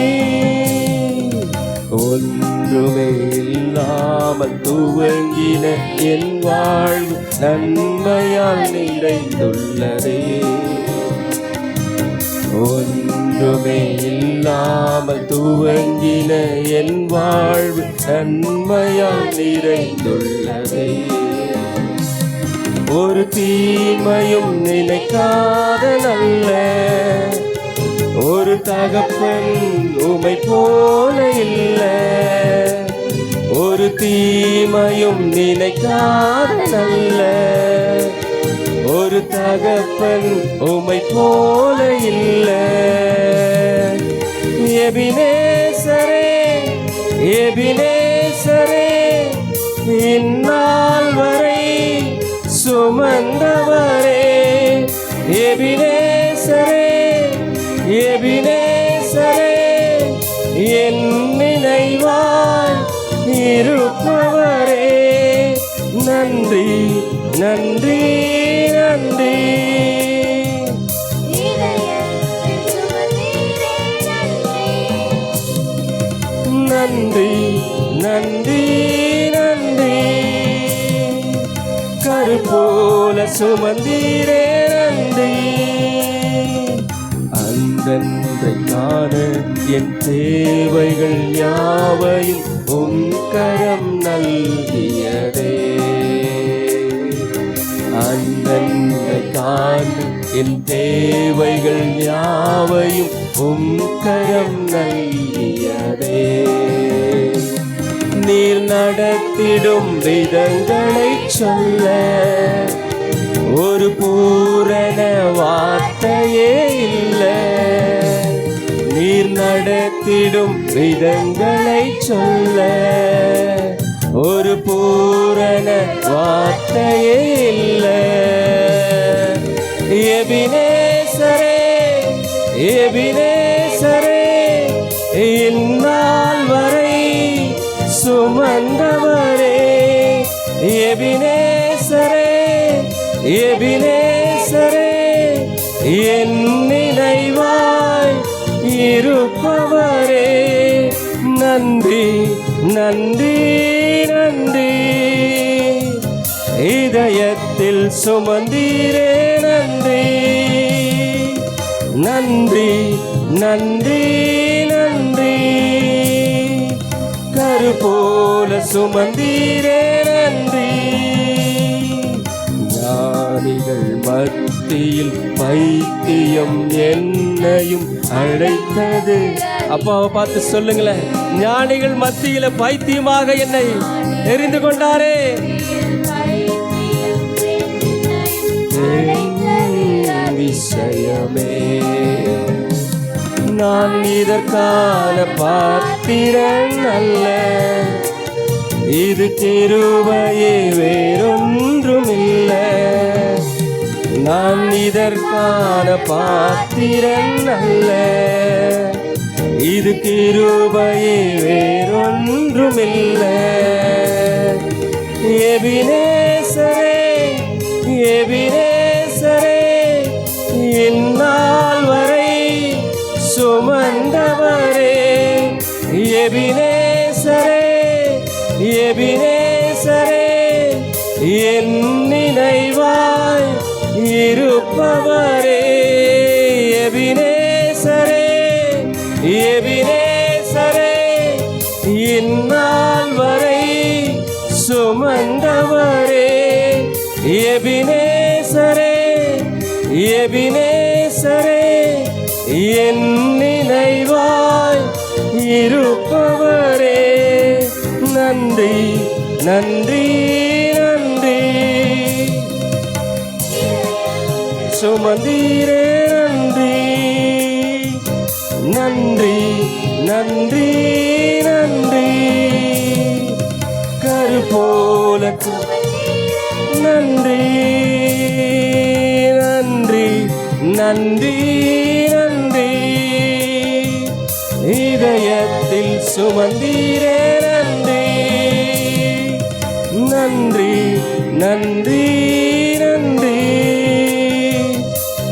ஒன்றுமே இல்லாமல் துவங்கின என் வாழ்வு நன்மையால் நிறைந்துள்ளதே. ஒன்றுமே இல்லாமல் துவங்கின என் வாழ்வு நன்மையால் நிறைந்துள்ளதே. ஒரு தீமையும் நினைக்காத நல்ல ஒரு தகப்பன் உமை போல இல்ல. ஒரு தீமையும் நினைக்காத நல்ல ஒரு தகப்பன் உமை போல இல்ல. எபினேசரே எபினேசரே இந்நாள் வரை சுமந்தவரே. எபினேசரே எபினேசரே என் நினைவாய் இருப்பவரே, நன்றி நன்றி நன்றி. நன்றி நன்றி நன்றி. கருப்போல சுமந்தீரே நன்றி. அன்றன்றை காண என் தேவைகள் யாவையும் உம் கரம் நல்கியதே. அன்றன்றை காண என் தேவைகள் யாவையும் உம் கரம் நல்கியதே. நீர் நடத்திடும் விதங்களை சொல்ல ஒரு பூரண வார்த்தையே இல்ல. நீர் நடத்திடும் விதங்களை சொல்ல ஒரு பூரண வார்த்தையே இல்ல. எபினேசரே எபினேசரே இந்நாள் வரை சுமந்தவரே. எபினேசரே எபினேசரே என் நினைவாய் இருப்பவரே, நன்றி நன்றி நன்றி. இதயத்தில் சுமந்தீரே நன்றி நன்றி நன்றி நன்றி. கருப்போல சுமந்தீரே நன்றி. ஞானிகள் மத்தியில் பைத்தியம் என்னையும் அழைத்தது. அப்பாவை பார்த்து சொல்லுங்களேன், ஞானிகள் மத்தியில பைத்தியமாக என்னை தெரிந்து கொண்டாரே. விஷயமே நான் இதற்கான பாத்திரன் அல்ல. இது கிருபையே வேறொன்றும் இல்ல. நான் இதற்கான பாத்திரன் அல்ல. இது கிருபையே வேறொன்றும் இல்ல. எபினேசரே எபினேசரே இந்நாள் வரை சுமந்தவரே. எபினேசரே எபினேசரே என் நினைவாய் இருப்பவரே. எபினேசரே எபினேசரே இந்நாள் வரை சுமந்தவரே. எபினேசரே எபினேசரே என் நினைவாய் இருப்பவரே, நன்றி நன்றி நன்றி. சுமந்தீரே நன்றி நன்றி நன்றி நன்றி. கரு போல நன்றி நன்றி நன்றி நன்றி. இதயத்தில் சுமந்தீரே நன்றி நன்றி நன்றி நன்றி.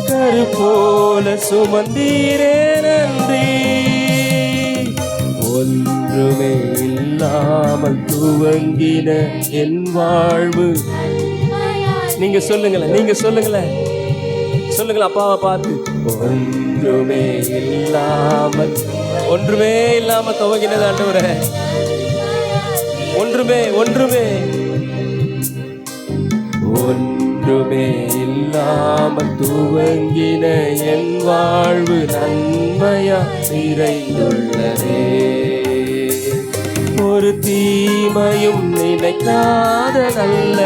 கரு போல சுமந்தீரே நன்றி. ஒன்றுமே இல்லாமல் துவங்கின என் வாழ்வு. நீங்க சொல்லுங்களேன், நீங்க சொல்லுங்களேன், சொல்லுங்களேன் அப்பாவை பார்த்து. ஒன்றுமே இல்லாமல், ஒன்றுமே இல்லாம துவங்கினது ஆண்டவரே. ஒன்றுமே ஒன்றுமே ஒன்றுமே இல்லாமல் துவங்கின என் வாழ்வு நன்மையா நிறைந்துள்ளதே. ஒரு தீமையும் நினைக்காத நல்ல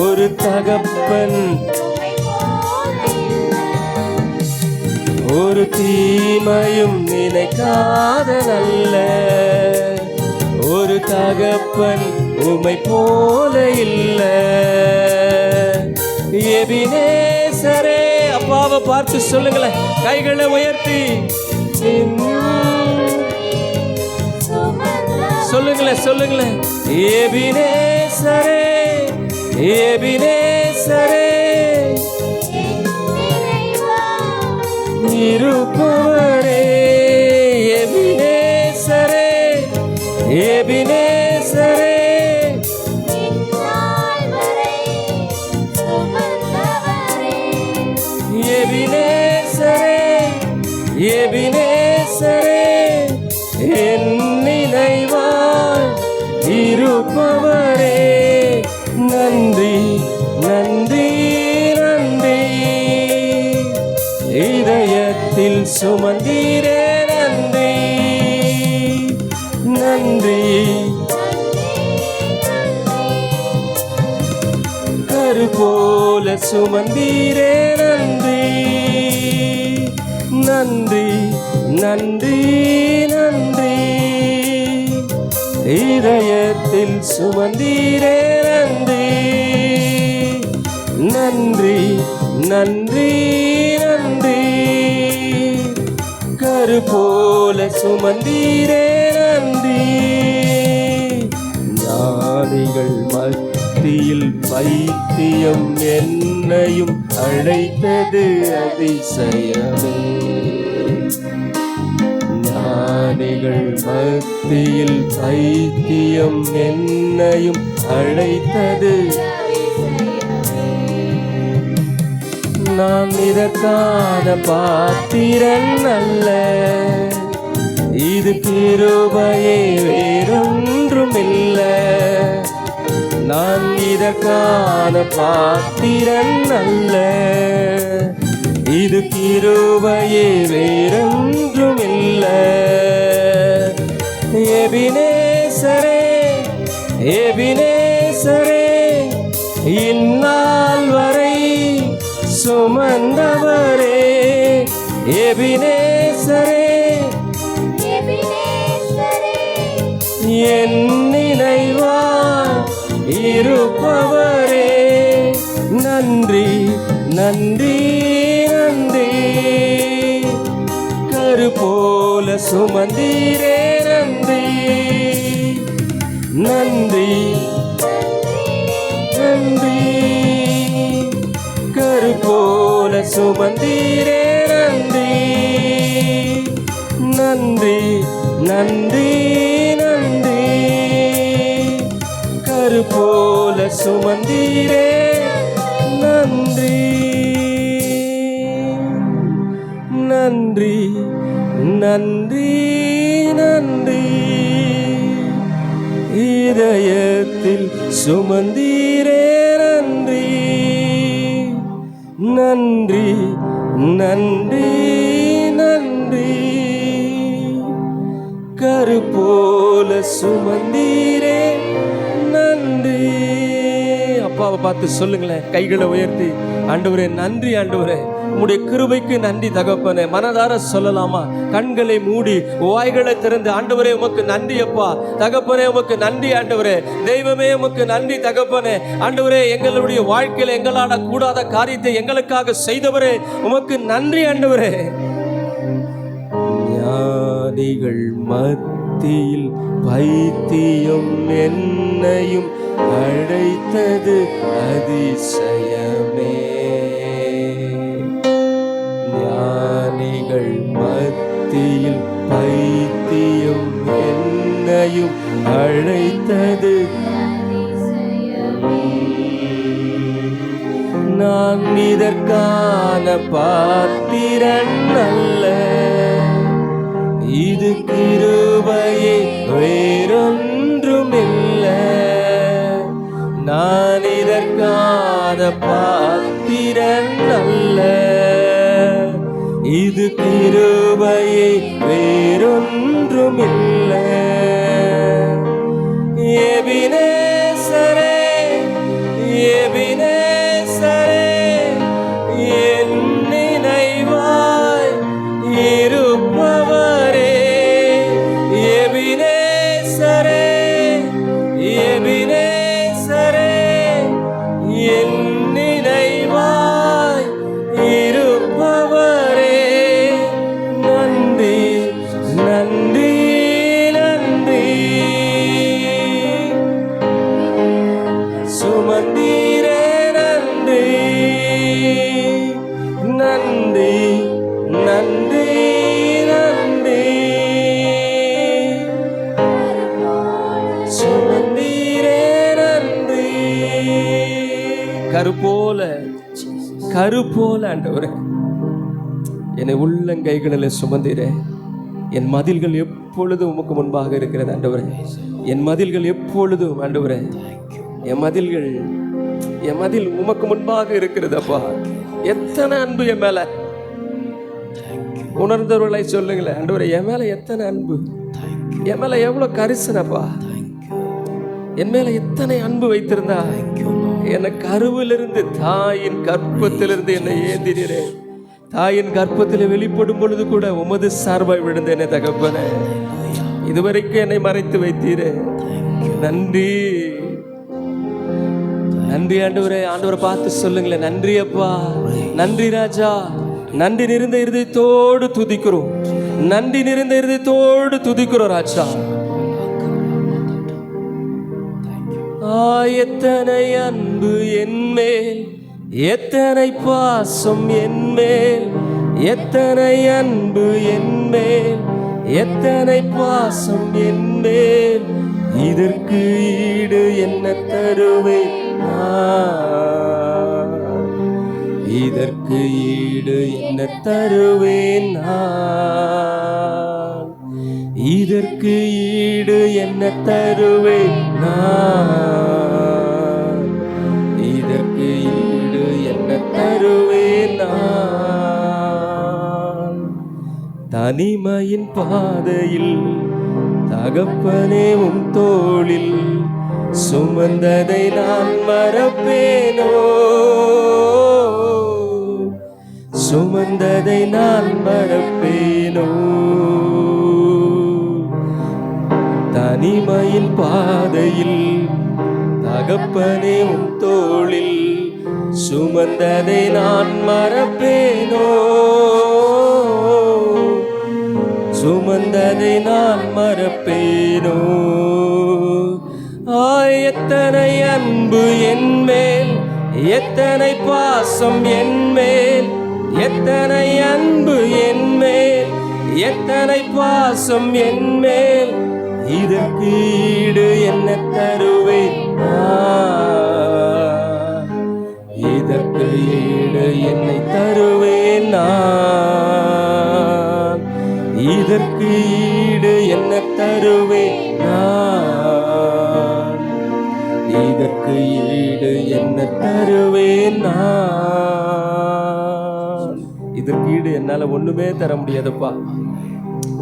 ஒரு தகப்பன், ஒரு தீமையும் நினைக்காத நல்ல ஒரு தகப்பன் உம்மை போல இல்ல. எபினேசரே. அப்பாவை பார்த்து சொல்லுங்களேன், கைகளை உயர்த்தி சொல்லுங்களேன், சொல்லுங்களேன். எபினேசரே, எபினேசரே, இருப்பவரே. எபினேசரே, எபினேசரே, எபினேசரே, எபினேசரே, என் நினைவாய் இருப்பவரே. நன்றி நன்றி நன்றி. இதயத்தில் சுமந்தீரே நன்றி நன்றி. கரு போல சுமந்தீரே நன்றி நன்றி நன்றி நன்றி. இதயத்தில் சுமந்தீரே நன்றி நன்றி நன்றி நன்றி. கரு போல சுமந்தீரே நன்றி. ஞானிகள் மத்தியில் பைத்தியம் என்னையும் அழைத்தது அதிசயமே. ஞானிகள் மத்தியில் பைத்தியம் என்னையும் அழைத்தது. நான் இதற்கான பாத்திரன் அல்ல, இது கிருபையே வேறொன்றும் இல்ல. நான் இதற்கான பாத்திரன் அல்ல, இது கிருபையே வேறொன்றும் இல்ல. எபினேசரே, எபினேசரே, இந்நாள் வரை சுமந்தவரே. எபினேசரே, என் நினைவாய் இருப்பவரே. நன்றி நன்றி நன்றி. கரு போல சுமந்தீரே நன்றி நன்றி நன்றி. கரு போல சுமந்தீரே நன்றி நன்றி நன்றி நன்றி. கரு போல சுமந்தீரே நன்றி நன்றி நன்றி நன்றி. இதயத்தில் சுமந்தீரே நன்றி நன்றி நன்றி நன்றி. கரு போல சுமந்தீரே நன்றி. அப்பாவை பார்த்து சொல்லுங்களேன், கைகளை உயர்த்தி. ஆண்டவரே நன்றி, ஆண்டவரே உம்முடைய கிருபைக்கு நன்றி தகப்பனே. மனதார சொல்லலாமா? கண்களை மூடி வாய்களை திறந்து, ஆண்டவரே உமக்கு நன்றி அப்பா தகப்பனே, உமக்கு நன்றி ஆண்டவரே, தெய்வமே உமக்கு நன்றி தகப்பனே. ஆண்டவரே, எங்களுடைய வாழ்க்கையில் எங்களால் கூடாத காரியத்தை எங்களுக்காக செய்தவரே உமக்கு நன்றி ஆண்டவரே. ஞானிகள் மத்தியில் பைத்தியம் என்னையும் அழைத்தது அதிசயமே. ஞானிகள் மத்தியில் பைத்தியம் என்னையும் அழைத்தது. நான் இதற்கான பாத்திரன் அல்ல, இது கிருபையே வேறொன்றுமில்லை. நான் இதற்கான பாத்திரன் அல்ல, இது கிருபையே வேறொன்றுமில்லை. எபினேசரே, எபினேசரே, என் நினைவாய் இருப்பவரே. எபினேசரே, எபினேசரே, என் நினைவாய் இருப்பவரே. நன்றி நன்றி நன்றி. சுமந்தீரே நன்றி நன்றி நன்றி நன்றி. சுமந்தீரே நன்றி. கரு போல ஆண்டவரே என்னை உள்ளங்கைகளில் சுமந்தீரே. என் மதில்கள் எப்பொழுதும் உமக்கு முன்பாக இருக்கிறது ஆண்டவரே. என் மதில்கள் எப்பொழுதும் ஆண்டவரே, என் மதில் உமக்கு முன்பாக இருக்கிறது அப்பா. எத்தனை அன்பு என் மேல. உணர்ந்தவர்களை சொல்லுங்களேன், ஆண்டவரே என் மேல எத்தனை அன்பு, என் மேல எவ்வளவு கரிசனப்பா, என் மேல எத்தனை அன்பு வைத்திருந்தா. என்னை கருவிலிருந்து, தாயின் கர்ப்பத்திலிருந்து என்னை ஏந்தினீரே. தாயின் கர்ப்பத்தில் வெளிப்படும் பொழுது கூட உமது சார்பாய் விழுந்தேனே தகப்பனே. இதுவரைக்கும் என்னை மறைத்து வைத்தீரே. நன்றி நன்றி ஆண்டவரே. ஆண்டவரை பார்த்து சொல்லுங்களேன், நன்றி அப்பா, நன்றி ராஜா. நன்றி நிறைந்த இருதயத்தோடு துதிக்கிறோம், நன்றி நிறைந்த இருதயத்தோடு துதிக்கிறோம் ராஜா. எத்தனை அன்பு என்மேல், எத்தனை பாசம் என்மேல், எத்தனை அன்பு என்மேல், எத்தனை பாசம் என்மேல். இதற்கு ஈடு என்ன தருவேன் நான், இதற்கு ஈடு என்ன தருவேன் நான், இதற்கு ஈடு என்ன தருவேன் நான், இதற்கு ஈடு என்ன தருவேன் நான். தனிமையின் பாதையில் தகப்பனே உம் தோளில் சுமந்ததை நான் மறப்பேனோ, சுமந்ததை நான் மறப்பேனோ. தனிமையின் பாதையில் தகப்பனே உம் தோளில் சுமந்ததை நான் மறப்பேனோ, சுமந்ததை நான் மறப்பேனோ. எத்தனை அன்பு என்மேல், எத்தனை பாசம் என்மேல், எத்தனை அன்பு என்மேல், எத்தனை பாசம் என்மேல். இதற்கு ஈடு என்ன தருவேன் நான், இதற்கு ஈடு என்னை தருவேன் நான், இதற்கு ஈடு என்ன தருவேன் நான், இதற்கு ஈடு என்ன தருவேன் நான். இதற்கு ஈடு என்னால ஒண்ணுமே தர முடியாதுப்பா,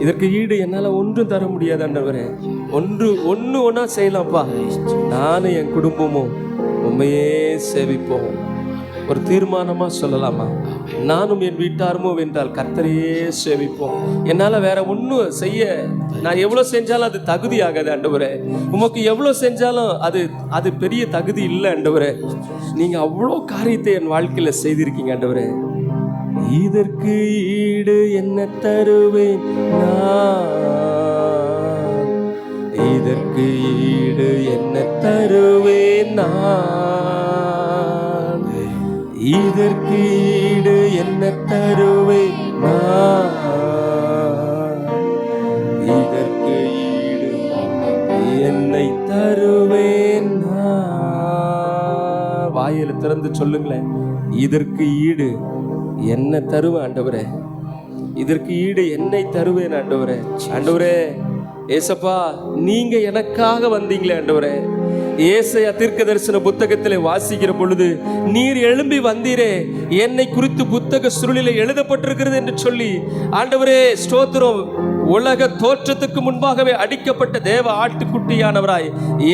இதற்கு ஈடு என்னால ஒன்றும் தர முடியாது ஆண்டவரே. ஒன்னா செய்யலாம்ப்பா. நானும் என் குடும்பமும் உண்மையே சேவிப்போம். ஒரு தீர்மானமா சொல்லலாமா? நானும் என் வீட்டாருமோ வென்றால் கர்த்தரையே சேவிப்போம். என்னால் வேற ஒன்றும் செய்ய, நான் எவ்வளோ செஞ்சாலும் அது தகுதி ஆகாது ஆண்டவரே. உமக்கு எவ்வளோ செஞ்சாலும் அது பெரிய தகுதி இல்லை ஆண்டவரே. நீங்கள் அவ்வளோ காரியத்தை என் வாழ்க்கையில் செய்திருக்கீங்க ஆண்டவரே. இதற்கு ஈடு என்ன தருவேன் நான், இதற்கு ஈடு என்ன தருவேன் நான், இதற்கு ஈடு என்ன தருவேன் நான், இதற்கு ஈடு என்னை தருவேன் நான். வாயில திறந்து சொல்லுங்களேன், இதற்கு ஈடு என்ன தருவேன் ஆண்டவரே, இதற்கு ஈடு என்னை தருவேன் ஆண்டவரே. ஆண்டவரே ஏசப்பா, நீங்க எனக்காக வந்தீங்களே ஆண்டவரே. ஏசாயா தீர்க்கதரிசன புத்தகத்திலே வாசிக்கிற பொழுது, நீர் எழும்பி வந்தீரே, என்னை குறித்து புத்தக சுருளிலே எழுதப்பட்டிருக்கிறது என்று சொல்லி, ஆண்டவரே ஸ்தோத்திரம், உலக தோற்றத்துக்கு முன்பாகவே அடிக்கப்பட்ட தேவ ஆட்டுக்குட்டியானவராய்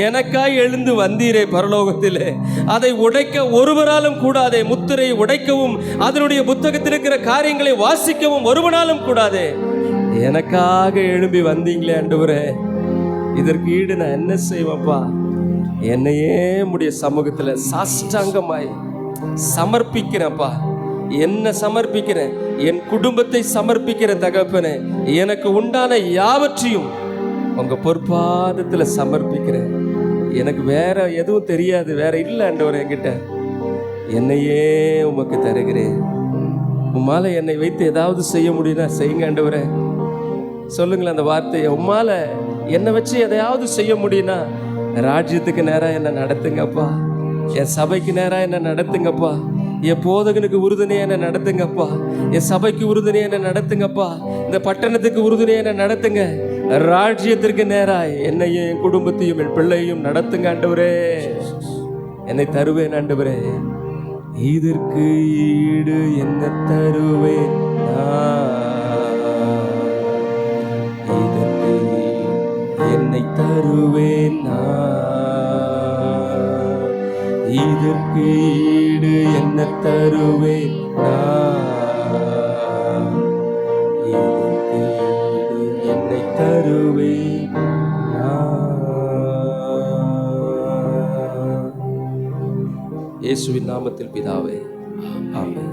எனக்காய் எழுந்து வந்தீரே பரலோகத்திலே. அதை உடைக்க ஒருவராலும் கூடாதே, முத்திரை உடைக்கவும் அதனுடைய புத்தகத்தில் இருக்கிற காரியங்களை வாசிக்கவும் ஒருவனாலும் கூடாதே. எனக்காக எழும்பி வந்தீங்களே ஆண்டவரே, இதற்கு ஈடு நான் என்ன செய்வேன்ப்பா? என்னையே உம்முடைய சமூகத்தில் சாஷ்டாங்கமாய் சமர்ப்பிக்கிறேன்ப்பா. என்ன சமர்ப்பிக்கிறேன், என் குடும்பத்தை சமர்ப்பிக்கிறேன் தகப்பனே. எனக்கு உண்டான யாவற்றையும் உங்க பொற்பாதத்தில் சமர்ப்பிக்கிறேன். எனக்கு வேற எதுவும் தெரியாது, வேற இல்லை ஆண்டவரே. என்கிட்ட என்னையே உமக்கு தருகிறேன். உம்மால என்னை வைத்து ஏதாவது செய்ய முடியும்னா செய்யுங்க ஆண்டவரே. சொல்லுங்களேன் அந்த வார்த்தையை. உம்மால என்னை வச்சு எதையாவது செய்ய முடியும்னா ராஜ்யத்துக்கு நேராக என்ன நடத்துங்கப்பா. என் சபைக்கு நேராக என்ன நடத்துங்கப்பா. என் போதகனுக்கு உறுதுணையாக என்ன நடத்துங்கப்பா. என் சபைக்கு உறுதுணையாக என்ன நடத்துங்கப்பா. இந்த பட்டணத்துக்கு உறுதுணையாக என்ன நடத்துங்க. ராஜ்யத்திற்கு நேராய் என்னையும் என் குடும்பத்தையும் என் பிள்ளையும் நடத்துங்க ஆண்டவரே. என்னை தருவேன் ஆண்டவரே. இதற்கு ஈடு என்ன தருவேன் நான், இதற்கு என்னை தருவேன் நான், இதற்கு ஈடு என்ன தருவேன் நான், இதற்கு ஈடு என்னை தருவேன் நான். இயேசுவின் நாமத்தில் பிதாவே, ஆமென்.